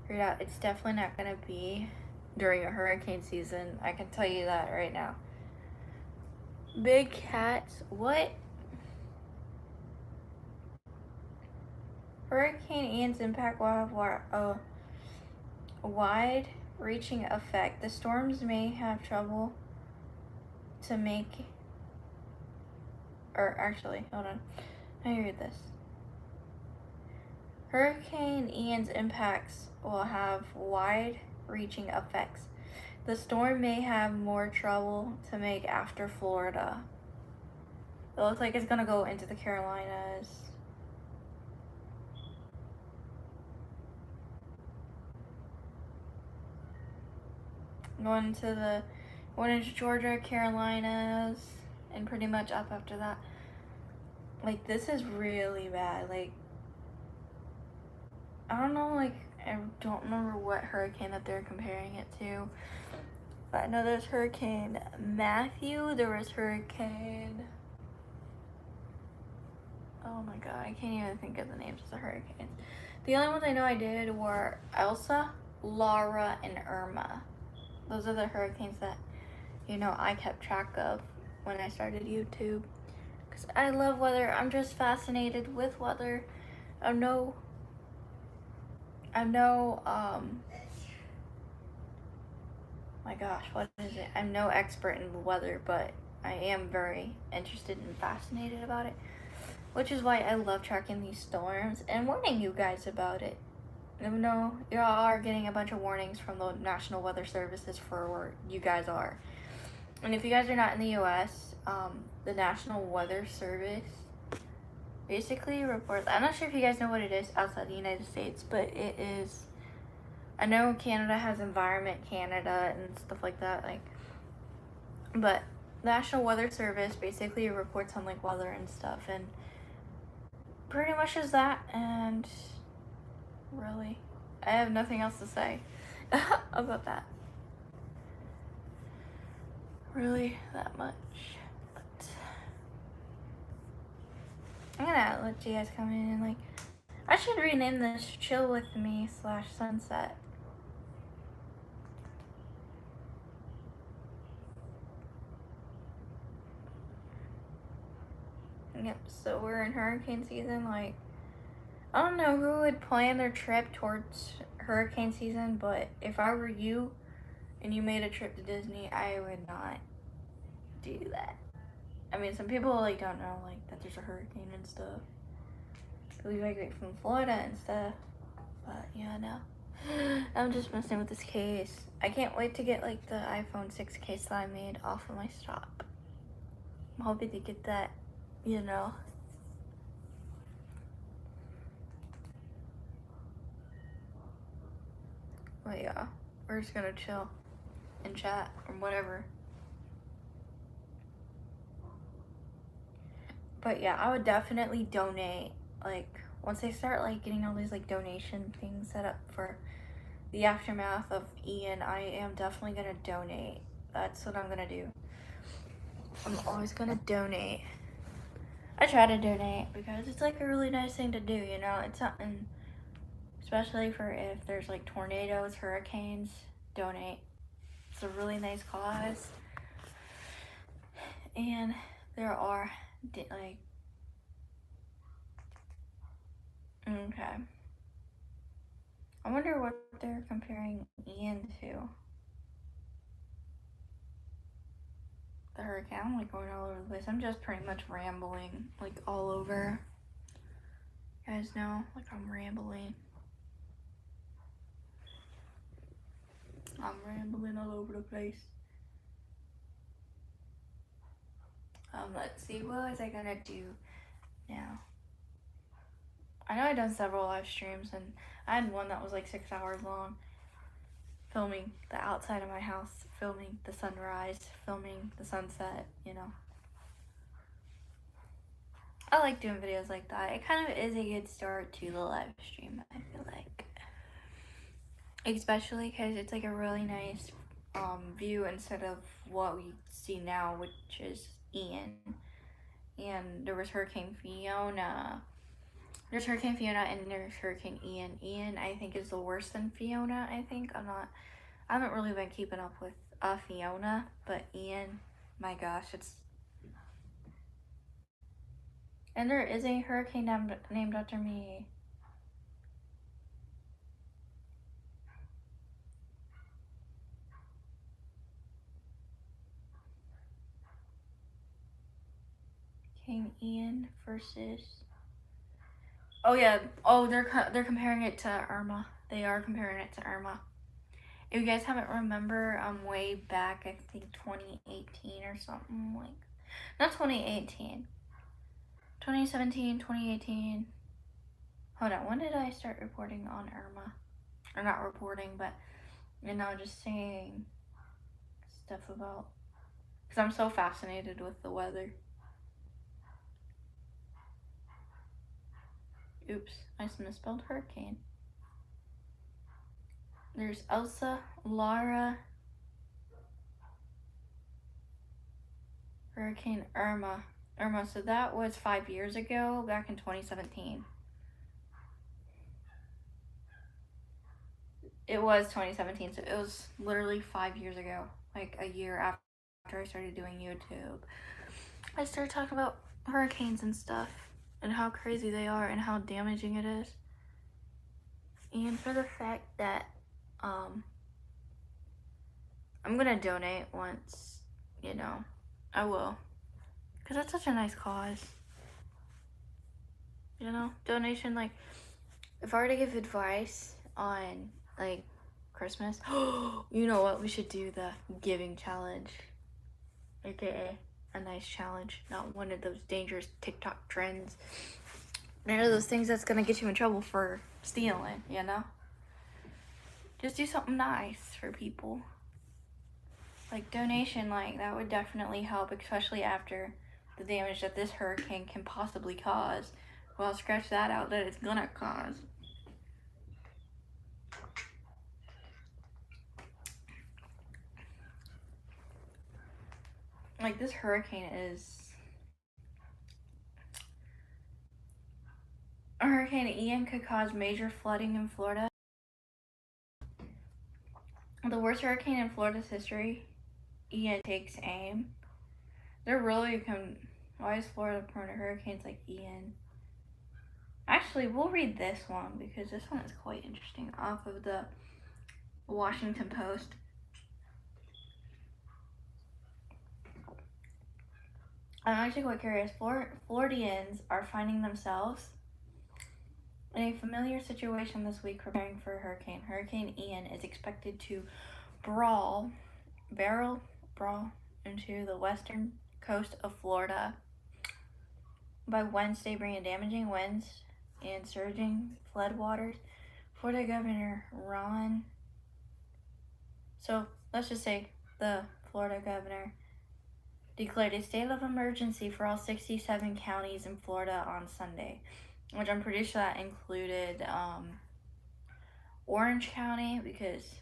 figured out. It's definitely not going to be during a hurricane season. I can tell you that right now. Big cats, what? Hurricane Ian's impact will have a wide-reaching effect. The storms may have trouble to make, or actually, hold on, let me read this. Hurricane Ian's impacts will have wide-reaching effects. The storm may have more trouble to make after Florida. It looks like it's gonna go into the Carolinas. Going into Georgia, Carolinas, and pretty much up after that. Like, this is really bad. Like, I don't know, like, I don't remember what hurricane that they're comparing it to. But I know there's Hurricane Matthew, there was Hurricane, oh my god, I can't even think of the names of the hurricanes. The only ones I know I did were Elsa, Laura, and Irma. Those are the hurricanes that, you know, I kept track of when I started YouTube. Because I love weather. I'm just fascinated with weather. I'm no my gosh, what is it? I'm no expert in the weather, but I am very interested and fascinated about it. Which is why I love tracking these storms and warning you guys about it. Even though you are getting a bunch of warnings from the National Weather Services for where you guys are. And if you guys are not in the US, the National Weather Service basically reports, I'm not sure if you guys know what it is outside the United States, but it is, I know Canada has Environment Canada and stuff like that, like, but the National Weather Service basically reports on, like, weather and stuff, and pretty much is that, and really, I have nothing else to say about that. Really, that much. But I'm gonna let you guys come in and, like, I should rename this Chill With Me / Sunset. Yep, so we're in hurricane season. Like, I don't know who would plan their trip towards hurricane season, but if I were you and you made a trip to Disney, I would not do that. I mean, some people, like, don't know, like, that there's a hurricane and stuff. We migrate from Florida and stuff, but yeah, no. I'm just messing with this case. I can't wait to get, like, the iPhone 6 case that I made off of my shop. I'm hoping to get that, you know. But yeah, we're just gonna chill and chat or whatever. But yeah, I would definitely donate, like, once they start like getting all these like donation things set up for the aftermath of Ian, I am definitely gonna donate. That's what I'm gonna do. I'm always gonna donate. I try to donate because it's like a really nice thing to do, you know? It's something, especially for if there's like tornadoes, hurricanes, donate. It's a really nice cause. And there are, like, okay. I wonder what they're comparing Ian to. The hurricane. I'm like going all over the place. I'm just pretty much rambling, like all over. You guys know, like I'm rambling. I'm rambling all over the place. Let's see, what was I gonna do now? I know I've done several live streams, and I had one that was like 6 hours long, filming the outside of my house, filming the sunrise, filming the sunset, you know. I like doing videos like that. It kind of is a good start to the live stream, I feel like. Especially because it's like a really nice view instead of what we see now, which is Ian. And there was Hurricane Fiona. There's Hurricane Fiona and there's Hurricane Ian. Ian, I think, is the worse than Fiona, I think. I haven't really been keeping up with Fiona, but Ian, my gosh, it's... And there is a hurricane named after me. King Ian versus... Oh yeah, they're comparing it to Irma. They are comparing it to Irma. If you guys haven't remember, way back, I think 2018 or something, like, not 2018, 2017, 2018. Hold on, when did I start reporting on Irma? Or not reporting, but, you know, just saying stuff about, because I'm so fascinated with the weather. Oops, I misspelled hurricane. There's Elsa, Laura, Hurricane Irma. So that was 5 years ago, back in 2017. It was 2017, so it was literally 5 years ago, like a year after I started doing YouTube. I started talking about hurricanes and stuff, and how crazy they are, and how damaging it is. And for the fact that, I'm gonna donate once, you know, I will. Because that's such a nice cause. You know, donation, like, if I were to give advice on, like, Christmas, you know what, we should do the giving challenge, aka a nice challenge, not one of those dangerous TikTok trends, none of those things that's gonna get you in trouble for stealing, you know. Just do something nice for people, like donation, like that would definitely help, especially after the damage that this hurricane can possibly cause. Well, scratch that out, that it's gonna cause. Like, this hurricane is... Hurricane Ian could cause major flooding in Florida. The worst hurricane in Florida's history. Ian takes aim. They're really why is Florida prone to hurricanes like Ian? Actually, we'll read this one because this one is quite interesting, off of the Washington Post. I'm actually quite curious. Floridians are finding themselves in a familiar situation this week preparing for a hurricane. Hurricane Ian is expected to barrel into the western coast of Florida by Wednesday, bringing damaging winds and surging floodwaters. Florida Governor Ron, so let's just say the Florida Governor declared a state of emergency for all 67 counties in Florida on Sunday. which I'm pretty sure that included Orange County, because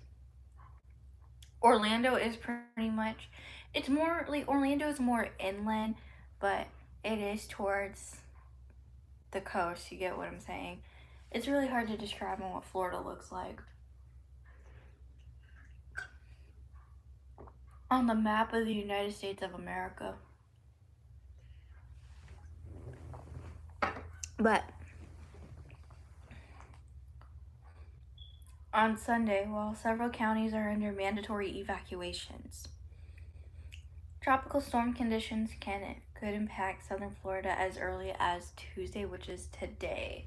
Orlando is pretty much, it's more like, Orlando is more inland, but it is towards the coast. You get what I'm saying? It's really hard to describe on what Florida looks like. On the map of the United States of America. But on Sunday, while several counties are under mandatory evacuations, tropical storm conditions could impact southern Florida as early as Tuesday, which is today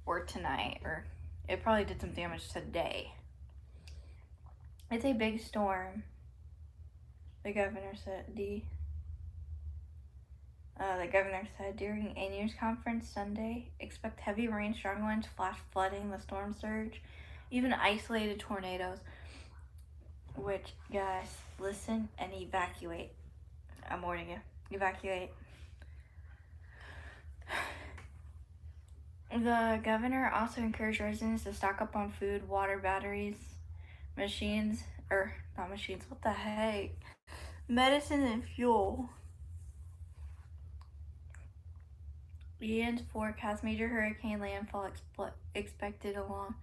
or tonight, or it probably did some damage today. It's a big storm, the governor said. The governor said during a news conference Sunday, expect heavy rain, strong winds, flash flooding, the storm surge, even isolated tornadoes. Which, guys, listen and evacuate. I'm warning you. Evacuate. The governor also encouraged residents to stock up on food, water, batteries, machines, or not machines, what the heck? Medicine and fuel. Ian's forecast major hurricane landfall expected along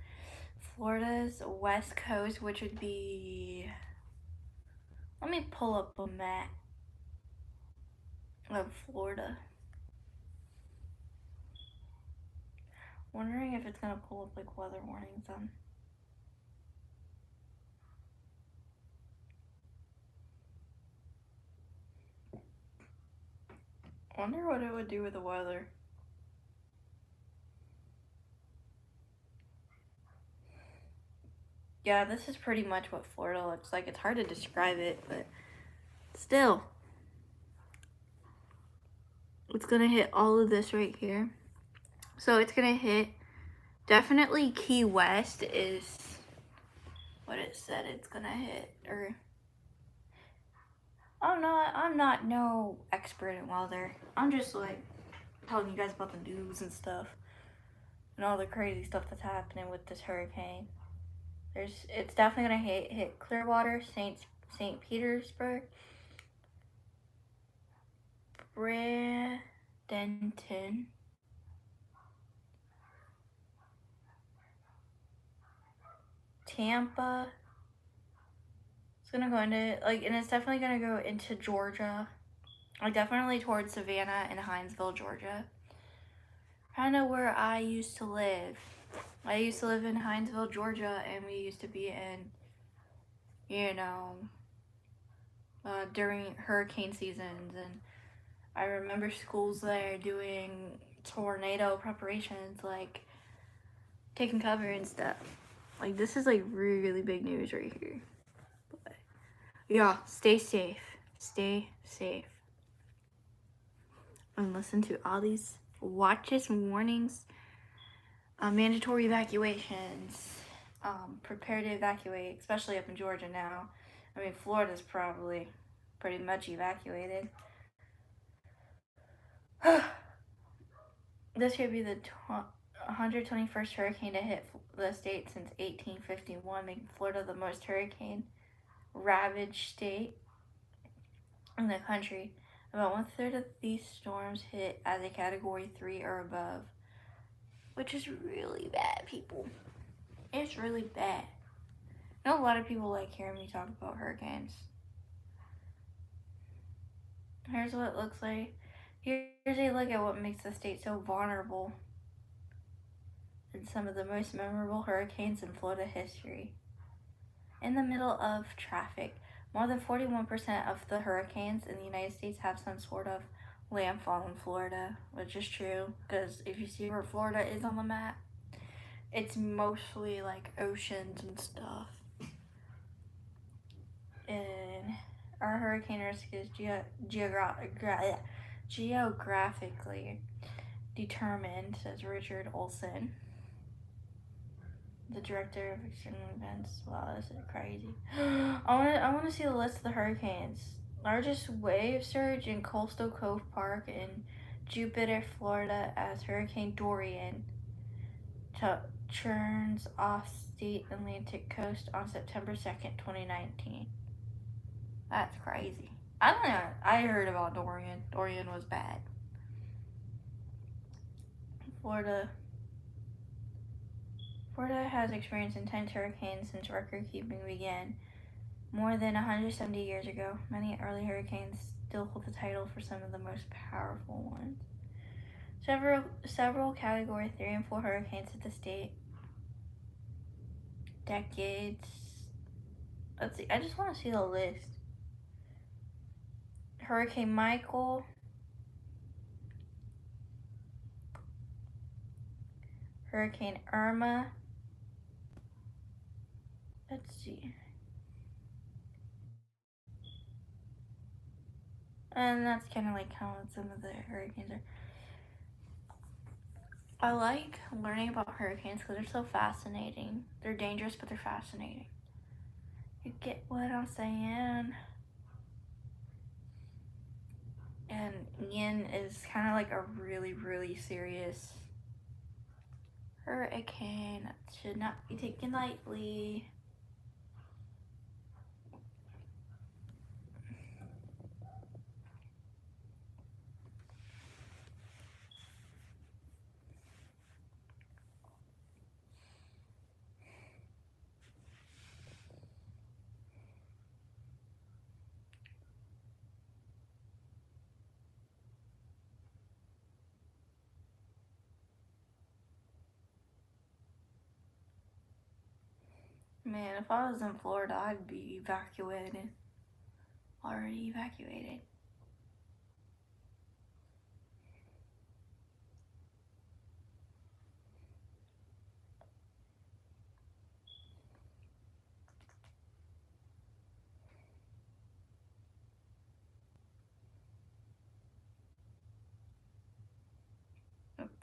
Florida's west coast, which would be. Let me pull up a map of Florida. Wondering if it's gonna pull up like weather warnings on. Wonder what it would do with the weather. Yeah, this is pretty much what Florida looks like. It's hard to describe it, but still. It's gonna hit all of this right here. So it's gonna hit, definitely Key West is what it said it's gonna hit. Or I'm not no expert in weather. I'm just like telling you guys about the news and stuff and all the crazy stuff that's happening with this hurricane. It's definitely gonna hit Clearwater, St. Petersburg, Bradenton, Tampa. It's gonna go into like, and it's definitely gonna go into Georgia, like definitely towards Savannah and Hinesville, Georgia. Kind of where I used to live. I used to live in Hinesville, Georgia, and we used to be in, during hurricane seasons, and I remember schools there doing tornado preparations, like taking cover and stuff. Like, this is like really big news right here. But yeah, stay safe. Stay safe. And listen to all these watches and warnings. Mandatory evacuations. Prepare to evacuate, especially up in Georgia now. I mean, Florida's probably pretty much evacuated. This could be the 121st hurricane to hit the state since 1851, making Florida the most hurricane-ravaged state in the country. About 1/3 of these storms hit as a Category 3 or above, which is really bad, people. It's really bad. I know a lot of people like hearing me talk about hurricanes. Here's what it looks like. Here's a look at what makes the state so vulnerable in some of the most memorable hurricanes in Florida history. In the middle of traffic, more than 41% of the hurricanes in the United States have some sort of landfall in Florida, which is true, because if you see where Florida is on the map, it's mostly like oceans and stuff. And our hurricane risk is geographically determined, says Richard Olson, the director of extreme events. Wow, this is crazy. I want to see the list of the hurricanes. Largest wave surge in Coastal Cove Park in Jupiter, Florida, as Hurricane Dorian churns off the Atlantic coast on September 2nd, 2019. That's crazy. I don't know. I heard about Dorian. Dorian was bad. Florida has experienced intense hurricanes since record keeping began more than 170 years ago. Many early hurricanes still hold the title for some of the most powerful ones. Several Category 3 and 4 hurricanes hit the state. Decades. Let's see. I just want to see the list. Hurricane Michael. Hurricane Irma. Let's see. And that's kind of like how some of the hurricanes are. I like learning about hurricanes because they're so fascinating. They're dangerous, but they're fascinating. You get what I'm saying? And Ian is kind of like a really, really serious hurricane that should not be taken lightly. Man, if I was in Florida, I'd be evacuated. Already evacuated.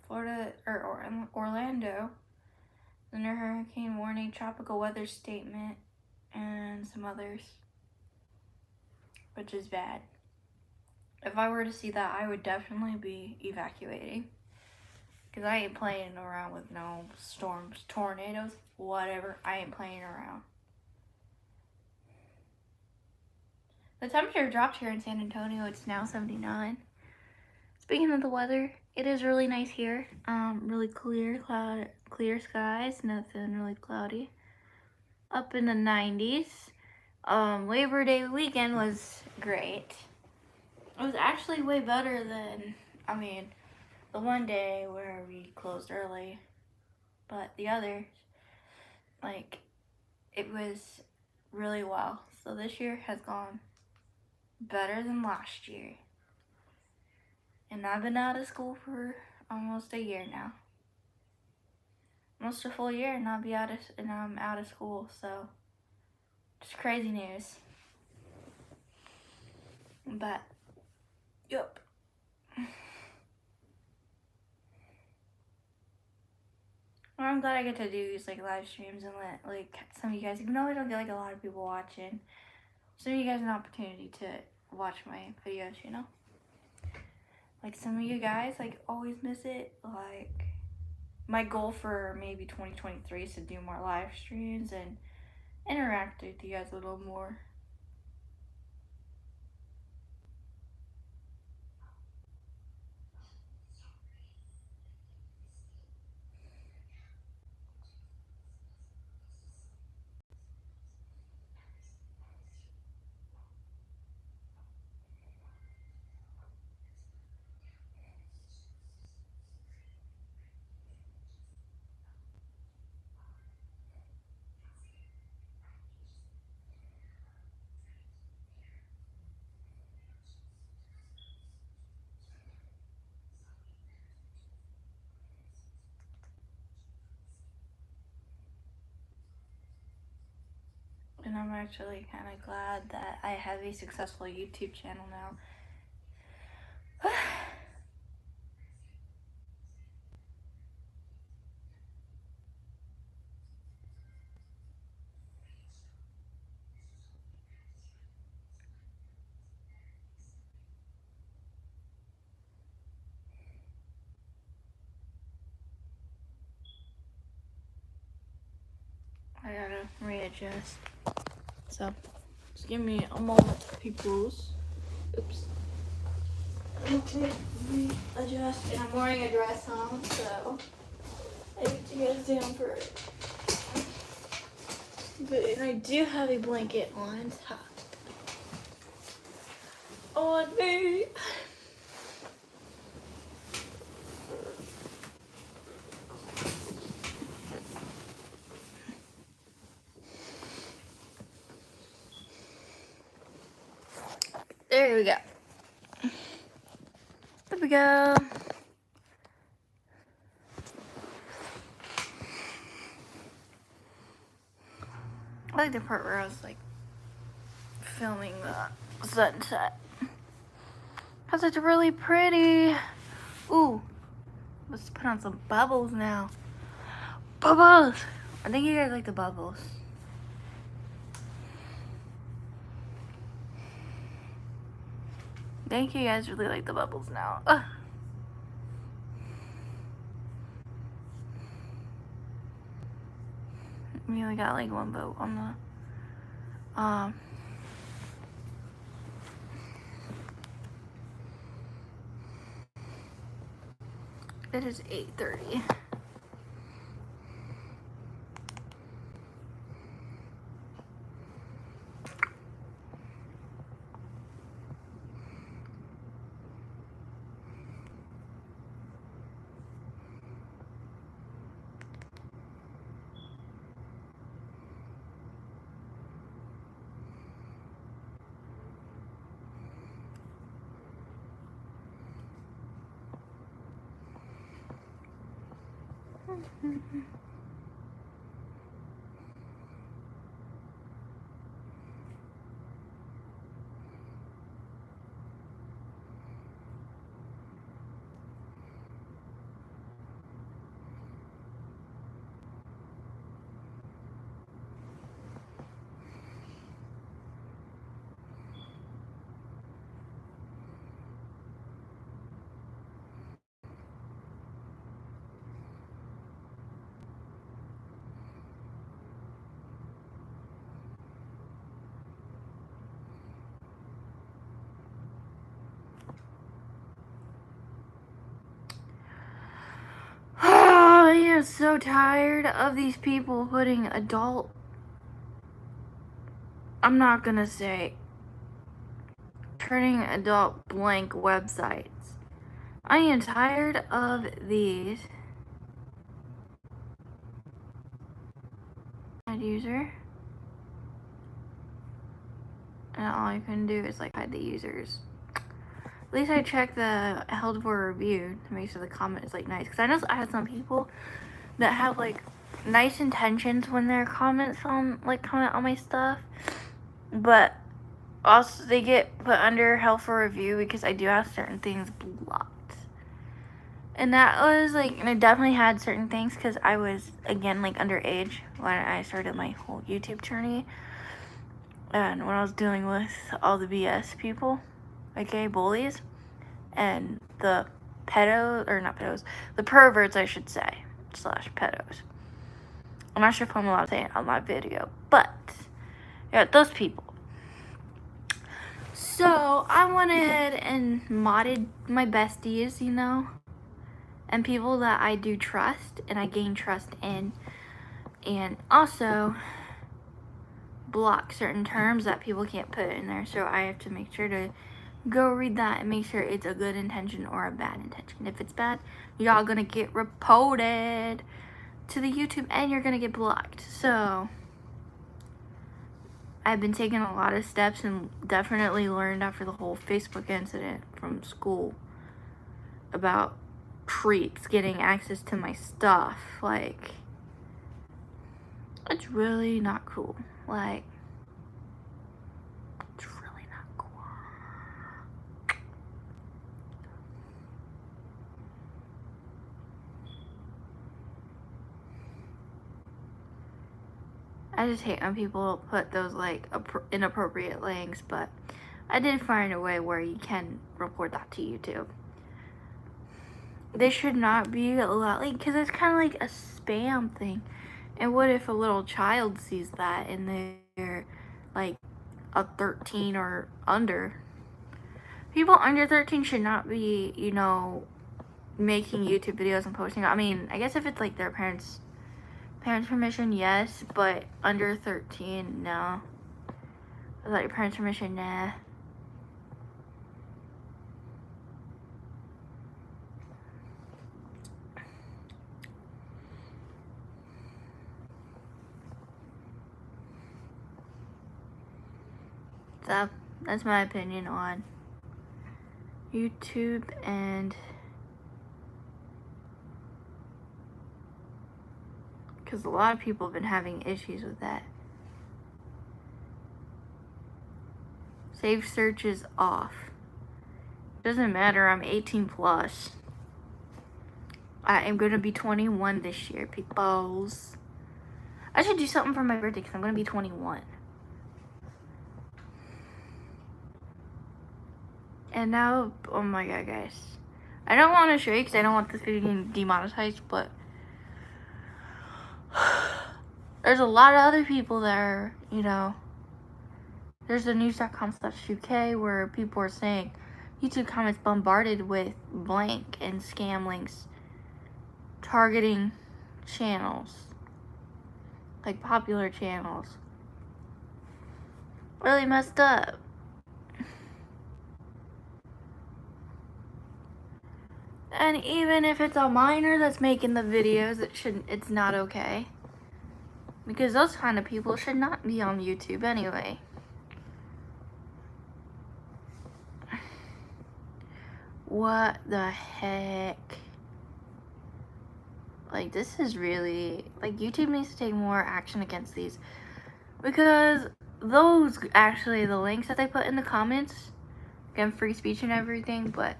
Florida or Orlando under hurricane warning, tropical weather statement, and some others, which is bad. If I were to see that, I would definitely be evacuating. Because I ain't playing around with no storms, tornadoes, whatever. I ain't playing around. The temperature dropped here in San Antonio. It's now 79. Speaking of the weather, it is really nice here. Really clear skies, nothing really cloudy. Up in the 90s. Labor Day weekend was great. It was actually way better than, the one day where we closed early. But the others, it was really well. So this year has gone better than last year. And I've been out of school for almost a year now. Almost a full year and I'm out of school, so just crazy news. But yep. Well, I'm glad I get to do these live streams and let some of you guys, even though I don't get a lot of people watching, some of you guys an opportunity to watch my videos, some of you guys always miss it. My goal for maybe 2023 is to do more live streams and interact with you guys a little more. And I'm actually kind of glad that I have a successful YouTube channel now. I gotta readjust. So, just give me a moment, peoples. Oops. Okay, readjust. And I'm wearing a dress on, so I get you guys down for it. But I do have a blanket on top. On me. There we go. There we go. I like the part where I was like filming the sunset. Cause it's really pretty. Ooh, let's put on some bubbles now. Bubbles! I think you guys like the bubbles. I think you guys really like the bubbles now. We only got like one vote on the it is 8:30. I am so tired of these people putting adult. I'm not gonna say turning adult blank websites. I am tired of these. Add user. And all you can do is like hide the users. At least I checked the held for review to make sure the comment is like nice. Because I know I have some people that have like nice intentions when they're comments on comment on my stuff. But also they get put under held for review because I do have certain things blocked. And that was like, and I definitely had certain things because I was, again, like underage when I started my whole YouTube journey. And when I was dealing with all the BS people, aka bullies, and the pedos, or not pedos, the perverts, I should say, / pedos. I'm not sure if I'm allowed to say it on my video, but yeah, those people. So I went ahead and modded my besties, you know, and people that I do trust and I gain trust in, and also block certain terms that people can't put in there. So I have to make sure to go read that and make sure it's a good intention or a bad intention. If it's bad, y'all gonna get reported to the YouTube and you're gonna get blocked. So I've been taking a lot of steps and definitely learned after the whole Facebook incident from school about creeps getting access to my stuff. Like, it's really not cool. Like, it's really not cool. I just hate when people put those like inappropriate links, but I did find a way where you can report that to YouTube. They should not be allowed, like, because it's kind of like a spam thing. And what if a little child sees that and they're like a 13 or under? People under 13 should not be, you know, making YouTube videos and posting. I mean, I guess if it's like their parents' permission, yes, but under 13, no. Without your parents' permission, nah. So, that's my opinion on YouTube, and because a lot of people have been having issues with that. Safe search is off. Doesn't matter, I'm 18 plus. I am gonna be 21 this year, peoples. I should do something for my birthday because I'm gonna be 21. And now, oh my god, guys. I don't want to show you because I don't want this video getting demonetized, but there's a lot of other people that are, you know, there's the news.com/UK where people are saying YouTube comments bombarded with blank and scam links targeting channels, like popular channels. Really messed up. And even if it's a minor that's making the videos, it's not okay. Because those kind of people should not be on YouTube anyway. What the heck? Like, this is really, like, YouTube needs to take more action against these. Because those, actually, the links that they put in the comments, again, free speech and everything, but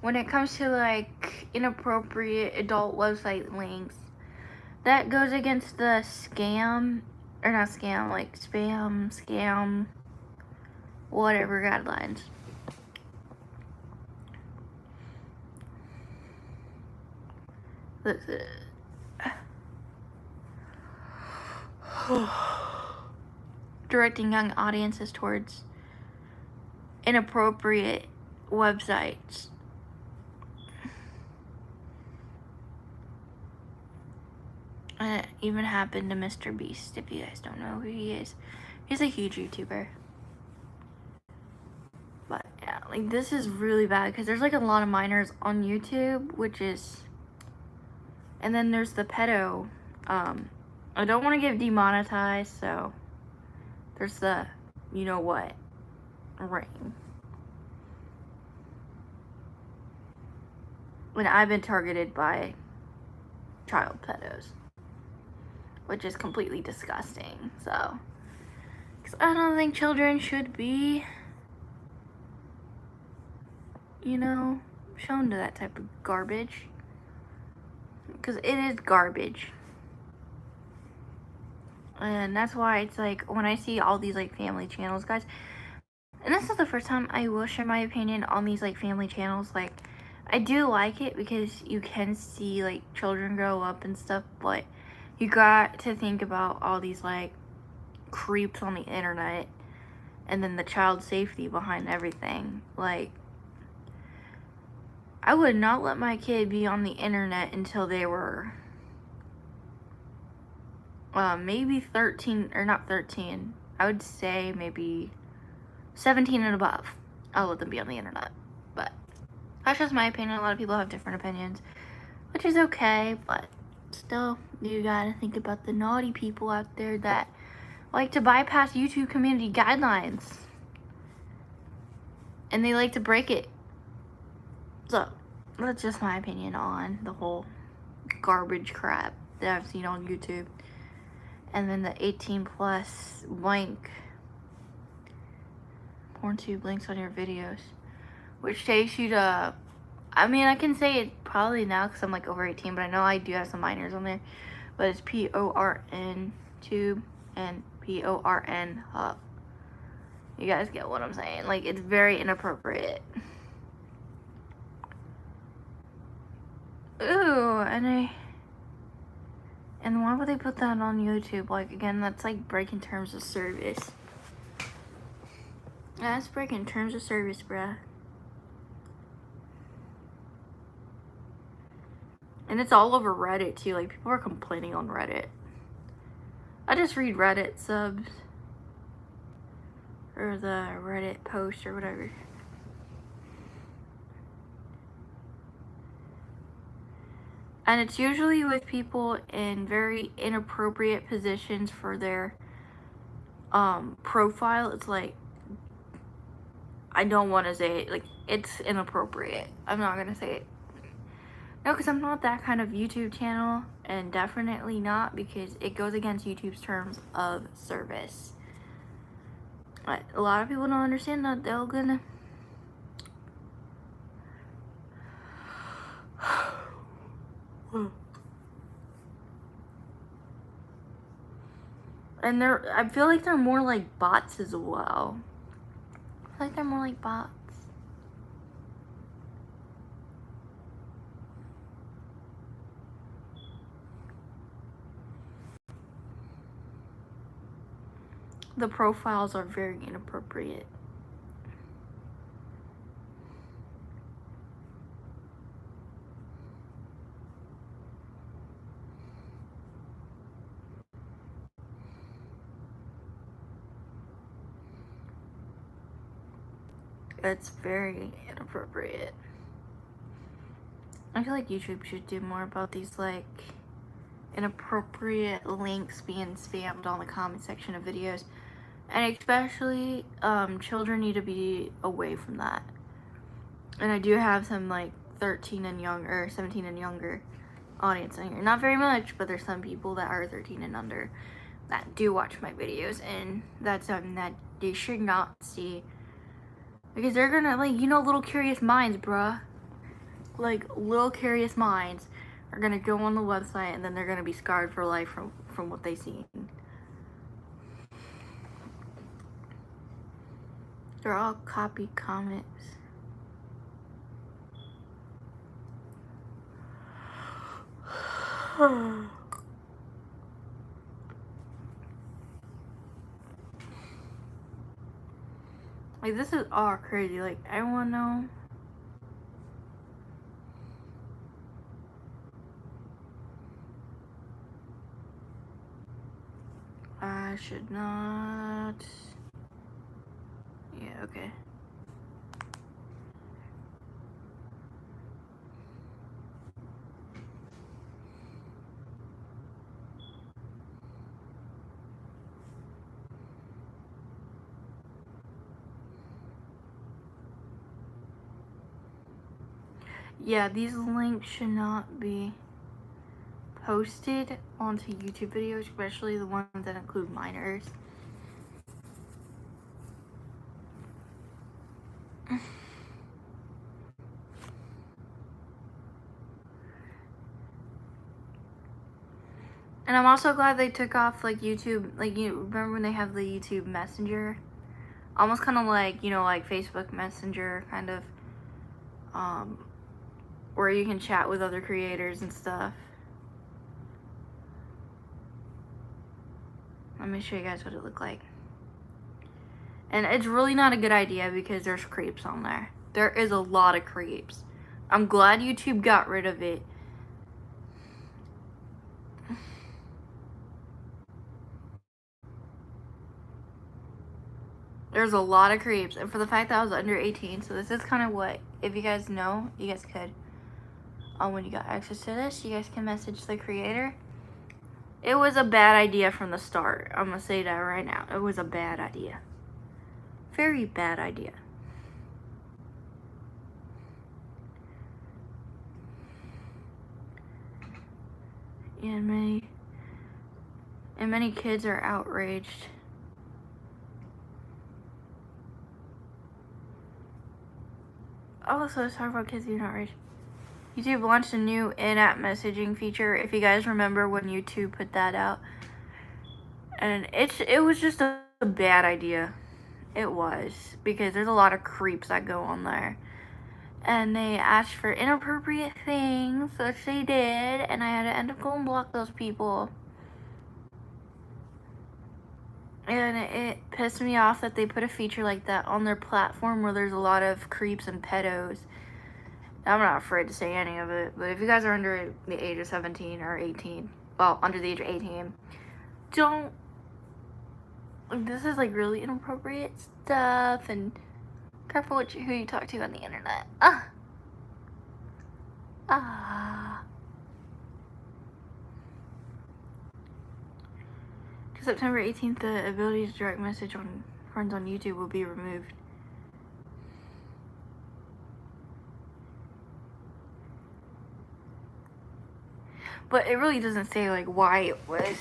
when it comes to, like, inappropriate adult website links, that goes against the scam, or not scam, like spam, scam, whatever guidelines. Directing young audiences towards inappropriate websites. It even happened to Mr. Beast, if you guys don't know who he is. He's a huge YouTuber. But yeah, like, this is really bad because there's like a lot of minors on YouTube, which is, and then there's the pedo. I don't want to get demonetized, so there's the, you know what, ring. When I've been targeted by child pedos, which is completely disgusting. So, because I don't think children should be, you know, shown to that type of garbage. Because it is garbage. And that's why it's like, when I see all these like family channels, guys, and this is the first time I will share my opinion on these like family channels. Like, I do like it because you can see like children grow up and stuff, but you got to think about all these like creeps on the internet and then the child safety behind everything. Like, I would not let my kid be on the internet until they were maybe 13, or not 13, I would say maybe 17 and above. I'll let them be on the internet. But that's just my opinion. A lot of people have different opinions, which is okay, but still, you gotta think about the naughty people out there that like to bypass YouTube community guidelines. And they like to break it. So, that's just my opinion on the whole garbage crap that I've seen on YouTube. And then the 18 plus blank PornTube links on your videos, which takes you to, I mean, I can say it probably now because I'm like over 18, but I know I do have some minors on there. But it's PORN Tube and PORN Hub. You guys get what I'm saying? Like, it's very inappropriate. Ooh, And why would they put that on YouTube? Like, again, that's like breaking terms of service. That's breaking terms of service, bruh. And it's all over Reddit, too. Like, people are complaining on Reddit. I just read Reddit subs. Or the Reddit post or whatever. And it's usually with people in very inappropriate positions for their profile. It's like, I don't want to say it. Like, it's inappropriate. I'm not going to say it. No, because I'm not that kind of YouTube channel. And definitely not because it goes against YouTube's terms of service. But a lot of people don't understand that. They're gonna... And I feel like they're more like bots as well. I feel like they're more like bots. The profiles are very inappropriate. It's very inappropriate. I feel like YouTube should do more about these like inappropriate links being spammed on the comment section of videos. And especially children need to be away from that. And I do have some like 13 and younger, 17 and younger audience in here. Not very much, but there's some people that are 13 and under that do watch my videos, and that's something that they should not see. Because they're gonna, like, you know, little curious minds, bruh. Like, little curious minds are gonna go on the website and then they're gonna be scarred for life from what they see. They're all copy comments. Like, this is all crazy. Like, I wanna know. I should not. Yeah, okay. Yeah, these links should not be posted onto YouTube videos, especially the ones that include minors. And I'm also glad they took off like YouTube, like, you remember when they have the YouTube Messenger? Almost kind of like, you know, like Facebook Messenger kind of, where you can chat with other creators and stuff. Let me show you guys what it looked like. And it's really not a good idea because there's creeps on there. There is a lot of creeps. I'm glad YouTube got rid of it. There's a lot of creeps. And for the fact that I was under 18, so this is kind of what, if you guys know, you guys could, when you got access to this, you guys can message the creator. It was a bad idea from the start. I'm going to say that right now. It was a bad idea. Very bad idea. And many kids are outraged. Also, let's talk about kids being outraged. YouTube launched a new in-app messaging feature, if you guys remember when YouTube put that out. And it was just a bad idea. It was. Because there's a lot of creeps that go on there. and they asked for inappropriate things, which they did, and I had to end up going and block those people. And it pissed me off that they put a feature like that on their platform where there's a lot of creeps and pedos. I'm not afraid to say any of it, but if you guys are under the age of 17 or 18, well, under the age of 18, don't, this is like really inappropriate stuff, and careful who you talk to on the internet. September 18th, the ability to direct message on friends on YouTube will be removed. But it really doesn't say like why it was.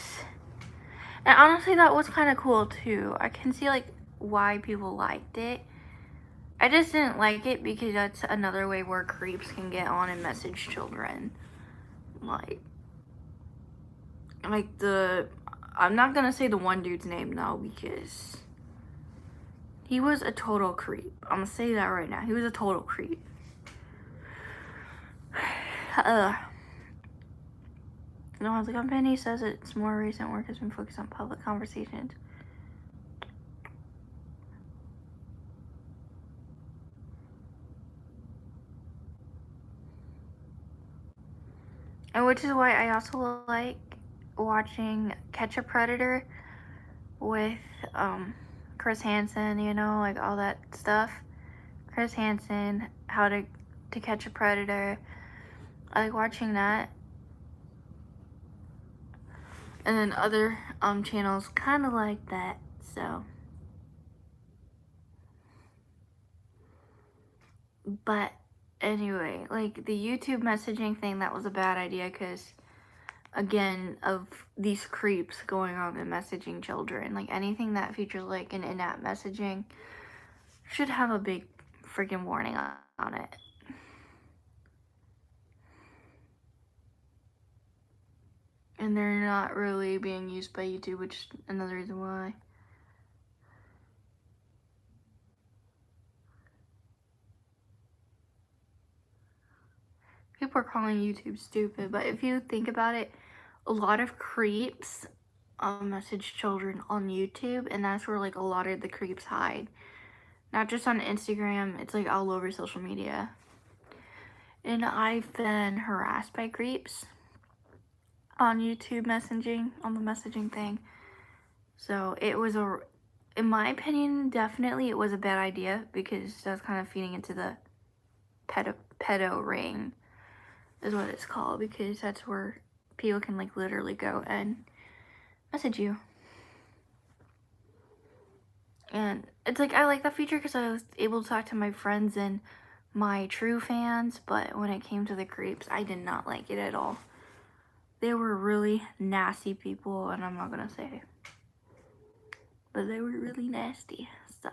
And honestly, that was kind of cool too. I can see like why people liked it. I just didn't like it because that's another way where creeps can get on and message children. Like the, I'm not gonna say the one dude's name now because he was a total creep. I'm gonna say that right now. He was a total creep. No, the company says its more recent work has been focused on public conversations. And which is why I also like watching Catch a Predator with Chris Hansen, you know, like all that stuff. Chris Hansen, How to Catch a Predator. I like watching that. And then other channels kind of like that, so. But anyway, like the YouTube messaging thing, that was a bad idea because, again, of these creeps going on and messaging children. Like anything that features like an in-app messaging should have a big freaking warning on it. And they're not really being used by YouTube, which is another reason why. People are calling YouTube stupid, but if you think about it, a lot of creeps message children on YouTube, and that's where like a lot of the creeps hide. Not just on Instagram, it's like all over social media. And I've been harassed by creeps on YouTube messaging, on the messaging thing. So it was in my opinion, definitely it was a bad idea because that's kind of feeding into the pedo ring is what it's called, because that's where people can like literally go and message you. And it's like, I like that feature because I was able to talk to my friends and my true fans, but when it came to the creeps, I did not like it at all. They were really nasty people, and I'm not gonna say, but they were really nasty, so.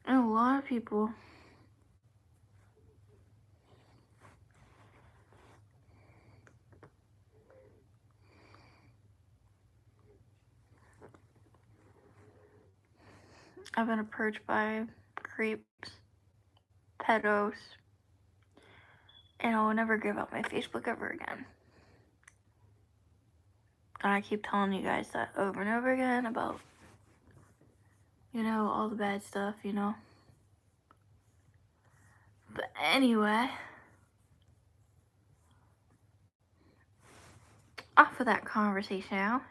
And a lot of people have been approached by creeps, pedos, and I will never give up my Facebook ever again. And I keep telling you guys that over and over again about, you know, all the bad stuff, you know. But anyway, off of that conversation now.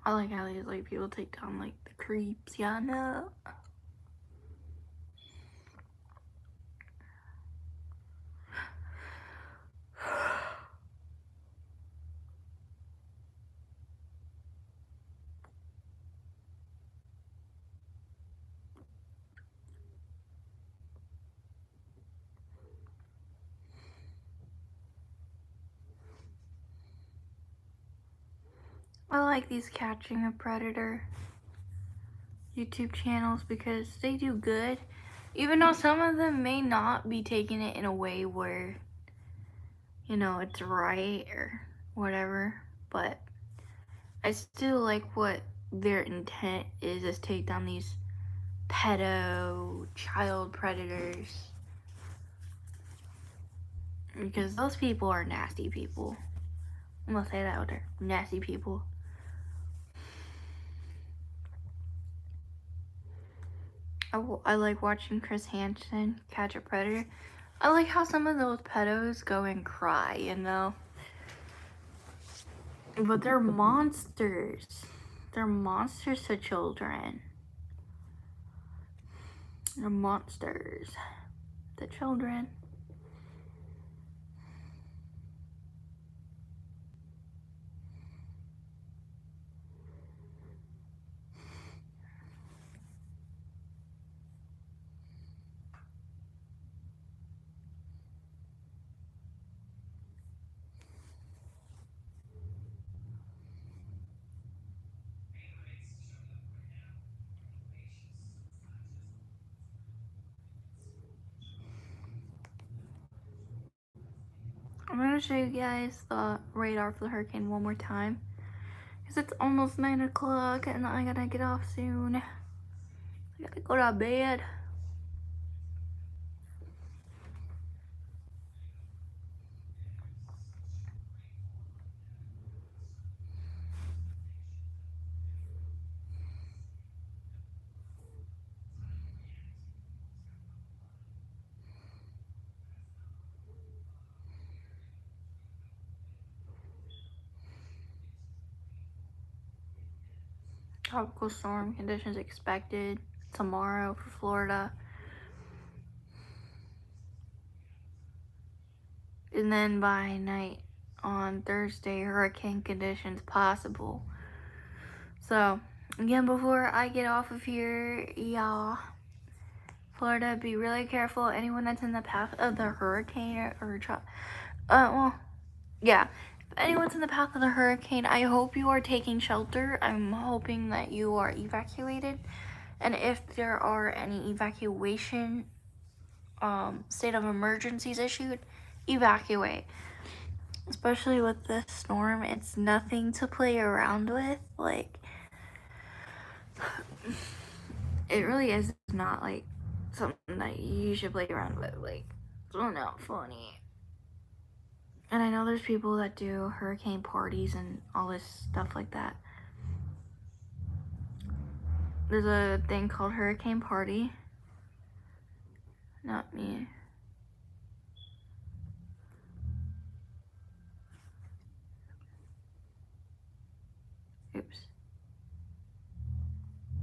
I like how these like people take down like the creeps, yeah, no. I like these catching a predator YouTube channels because they do good, even though some of them may not be taking it in a way where, you know, it's right or whatever, but I still like what their intent is take down these pedo child predators, because those people are nasty people. I'm gonna say that out there, nasty people. I like watching Chris Hansen catch a predator. I like how some of those pedos go and cry, you know? But they're monsters. They're monsters to children. They're monsters to children. I'm gonna show you guys the radar for the hurricane one more time, because it's almost 9 o'clock and I gotta get off soon. I gotta go to bed. Tropical storm conditions expected tomorrow for Florida. And then by night on Thursday, hurricane conditions possible. So, again, before I get off of here, y'all, Florida, be really careful. Anyone that's in the path of the hurricane yeah. If anyone's in the path of the hurricane, I hope you are taking shelter. I'm hoping that you are evacuated. And if there are any evacuation state of emergencies issued, evacuate. Especially with this storm, it's nothing to play around with. Like, it really is not like something that you should play around with. Like, it's not funny. And I know there's people that do hurricane parties and all this stuff like that. There's a thing called Hurricane Party. Not me. Oops.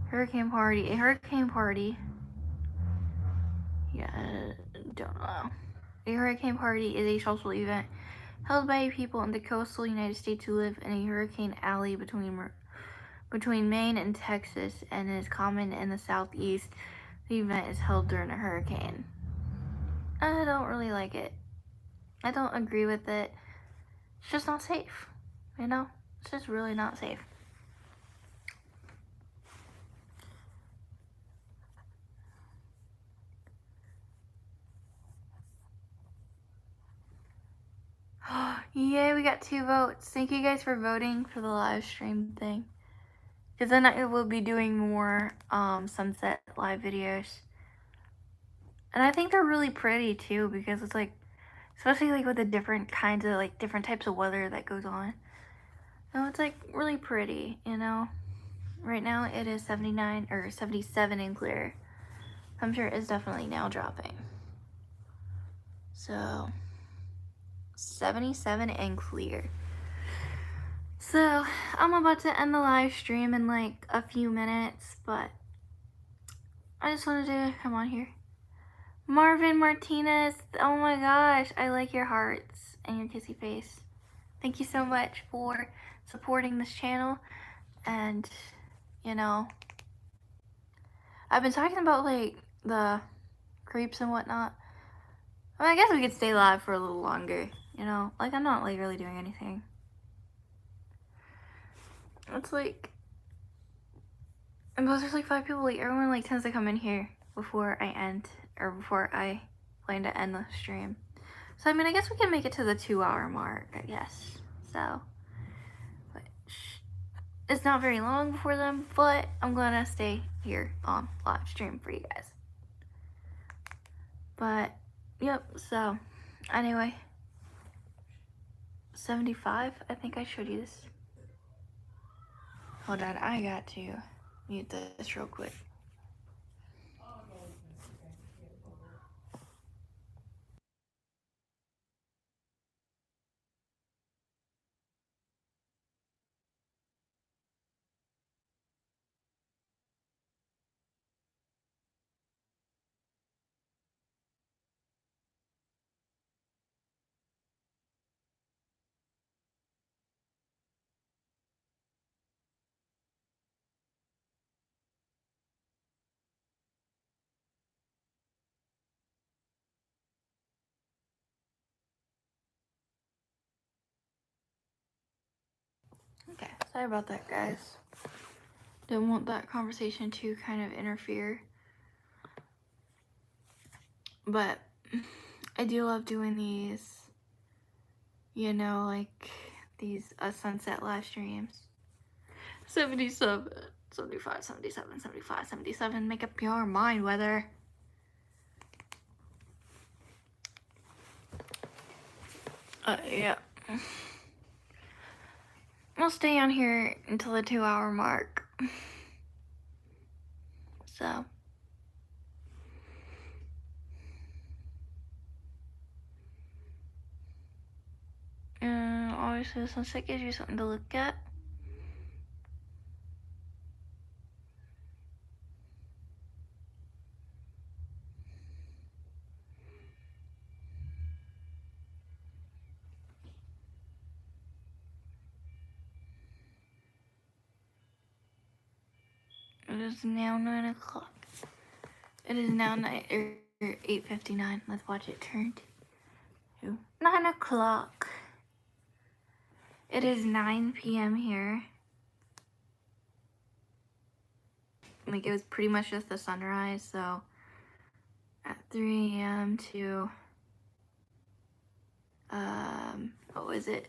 Hurricane Party. A hurricane party. Yeah, don't know. A hurricane party is a social event held by people in the coastal United States who live in a hurricane alley between Maine and Texas, and is common in the southeast. The event is held during a hurricane. I don't really like it. I don't agree with it. It's just not safe. You know? It's just really not safe. Yay, we got 2 votes. Thank you guys for voting for the live stream thing. Because then I will be doing more sunset live videos. And I think they're really pretty too, because it's like, especially like with the different kinds of like different types of weather that goes on. So it's like really pretty, you know? Right now it is 79 or 77 and clear. I'm sure it's definitely now dropping. So 77 and clear. So I'm about to end the live stream in like a few minutes, but I just wanted to come on here. Marvin Martinez, oh my gosh, I like your hearts and your kissy face. Thank you so much for supporting this channel. And, you know, I've been talking about like the creeps and whatnot. I mean, I guess we could stay live for a little longer, you know? Like, I'm not like really doing anything. It's like, and because there's like 5 people, like everyone like tends to come in here before I end, or before I plan to end the stream. So I mean, I guess we can make it to the 2-hour mark, I guess. So, which it's not very long before them, but I'm gonna stay here on live stream for you guys. But, yep, so, anyway. 75, I think I showed you this. Hold on, I got to mute this real quick. Okay, sorry about that, guys. Didn't want that conversation to kind of interfere. But I do love doing these, you know, like these sunset live streams. 77, 75, 77, 75, 77. Make up your mind whether. Yeah. I'll stay on here until the 2-hour mark. So. Obviously the sunset gives you something to look at. It is now 9 o'clock. It is now 8:59. Let's watch it turn to 9 o'clock. It is 9 p.m. here. Like, it was pretty much just the sunrise, so at 3 a.m. to, what was it?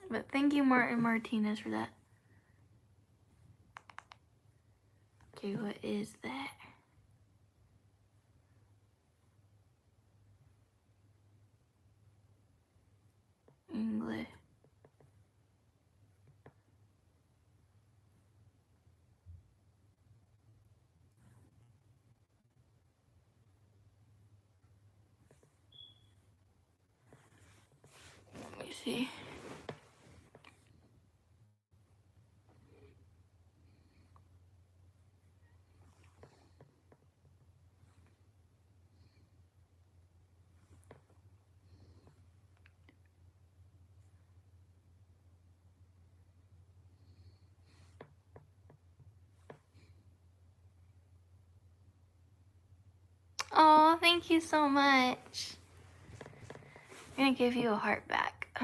But thank you, Martin Martinez, for that. Okay, what is that? English. Let me see. Oh, thank you so much. I'm gonna give you a heart back.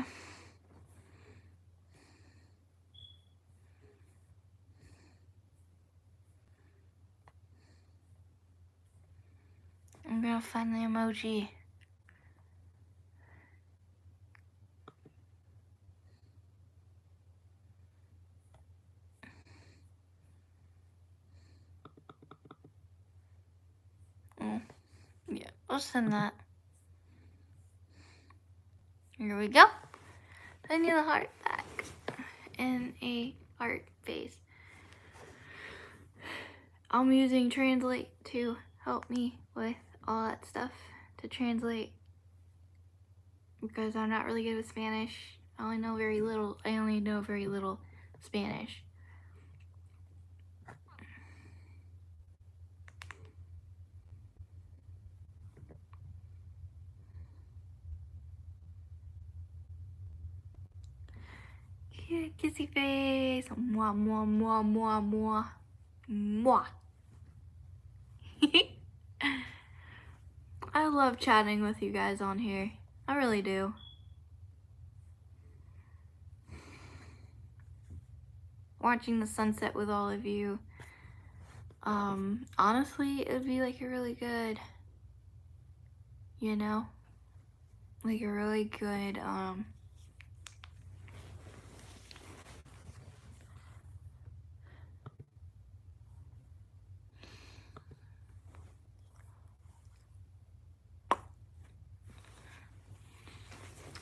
I'm gonna find the emoji. Oh, yeah, I'll send that. Here we go. I need a heart back and a heart face. I'm using Translate to help me with all that stuff to translate because I'm not really good with Spanish. I only know very little Spanish. Yeah, kissy face. Mwah, mwah, mwah, mwah, mwah. Mwah. I love chatting with you guys on here. I really do. Watching the sunset with all of you. Honestly, it would be like a really good, you know, like a really good,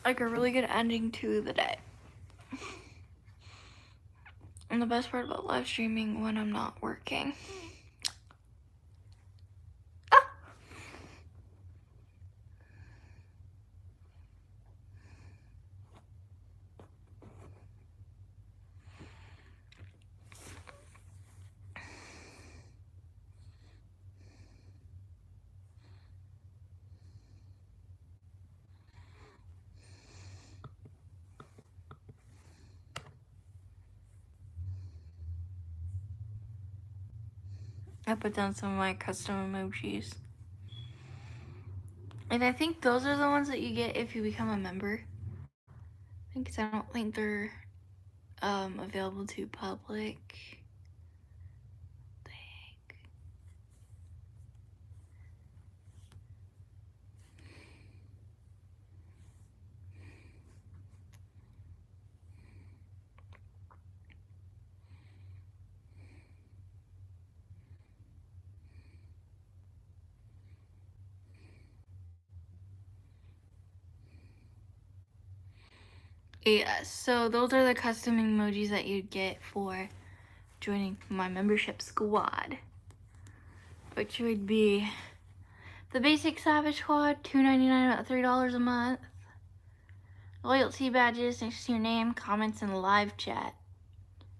like a really good ending to the day. And the best part about live streaming when I'm not working. Ah! I put down some of my custom emojis. And I think those are the ones that you get if you become a member. I don't think they're available to public. Yes, so those are the custom emojis that you get for joining my membership squad, which would be the basic Savage Squad, $2.99, about $3 a month. Loyalty badges next to your name, comments, and live chat.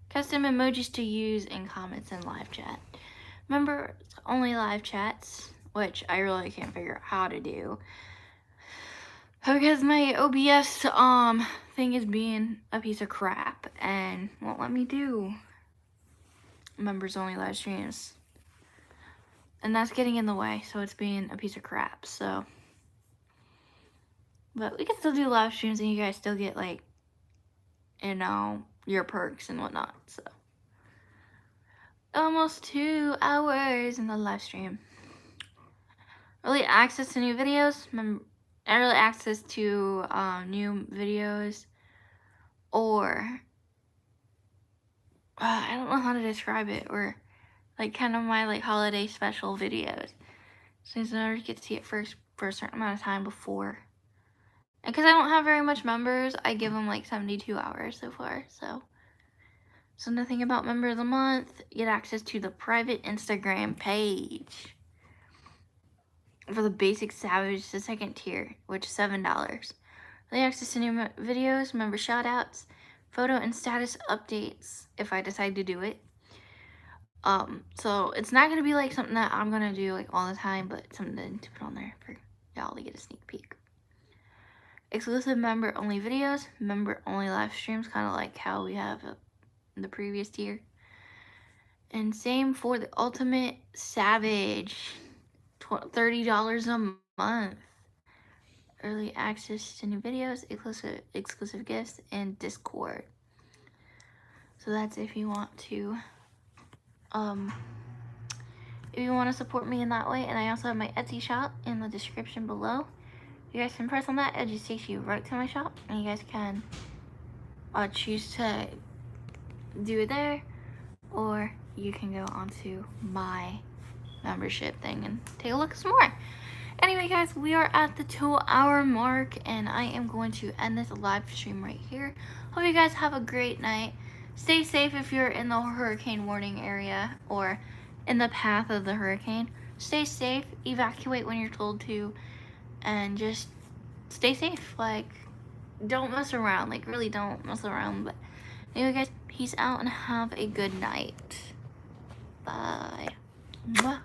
Custom emojis to use in comments and live chat. Members only live chats, which I really can't figure out how to do because my OBS thing is being a piece of crap and won't let me do members only live streams, and that's getting in the way, so it's being a piece of crap. So, but we can still do live streams and you guys still get, like, you know, your perks and whatnot. So almost 2 hours in the live stream. Early access to new videos, early access to new videos, or I don't know how to describe it, or like kind of my like holiday special videos. So you never get to see it first for a certain amount of time before. And because I don't have very much members, I give them like 72 hours so far. So nothing about member of the month. Get access to the private Instagram page for the basic Savage, the second tier, which is $7. Early access to new videos, member shoutouts, photo and status updates if I decide to do it. So it's not gonna be like something that I'm gonna do like all the time, but something to put on there for y'all to get a sneak peek. Exclusive member only videos, member only live streams, kind of like how we have in the previous tier. And same for the Ultimate Savage, $30 a month. Early access to new videos, exclusive gifts, and Discord. So that's if you want to support me in that way. And I also have my Etsy shop in the description below. You guys can press on that, it just takes you right to my shop, and you guys can choose to do it there, or you can go onto my membership thing and take a look some more. Anyway, guys, we are at the 2-hour mark, and I am going to end this live stream right here. Hope you guys have a great night. Stay safe if you're in the hurricane warning area, or in the path of the hurricane. Stay safe, evacuate when you're told to, and just stay safe. Like, don't mess around. Like, really don't mess around. But anyway, guys, peace out and have a good night. Bye. Mwah.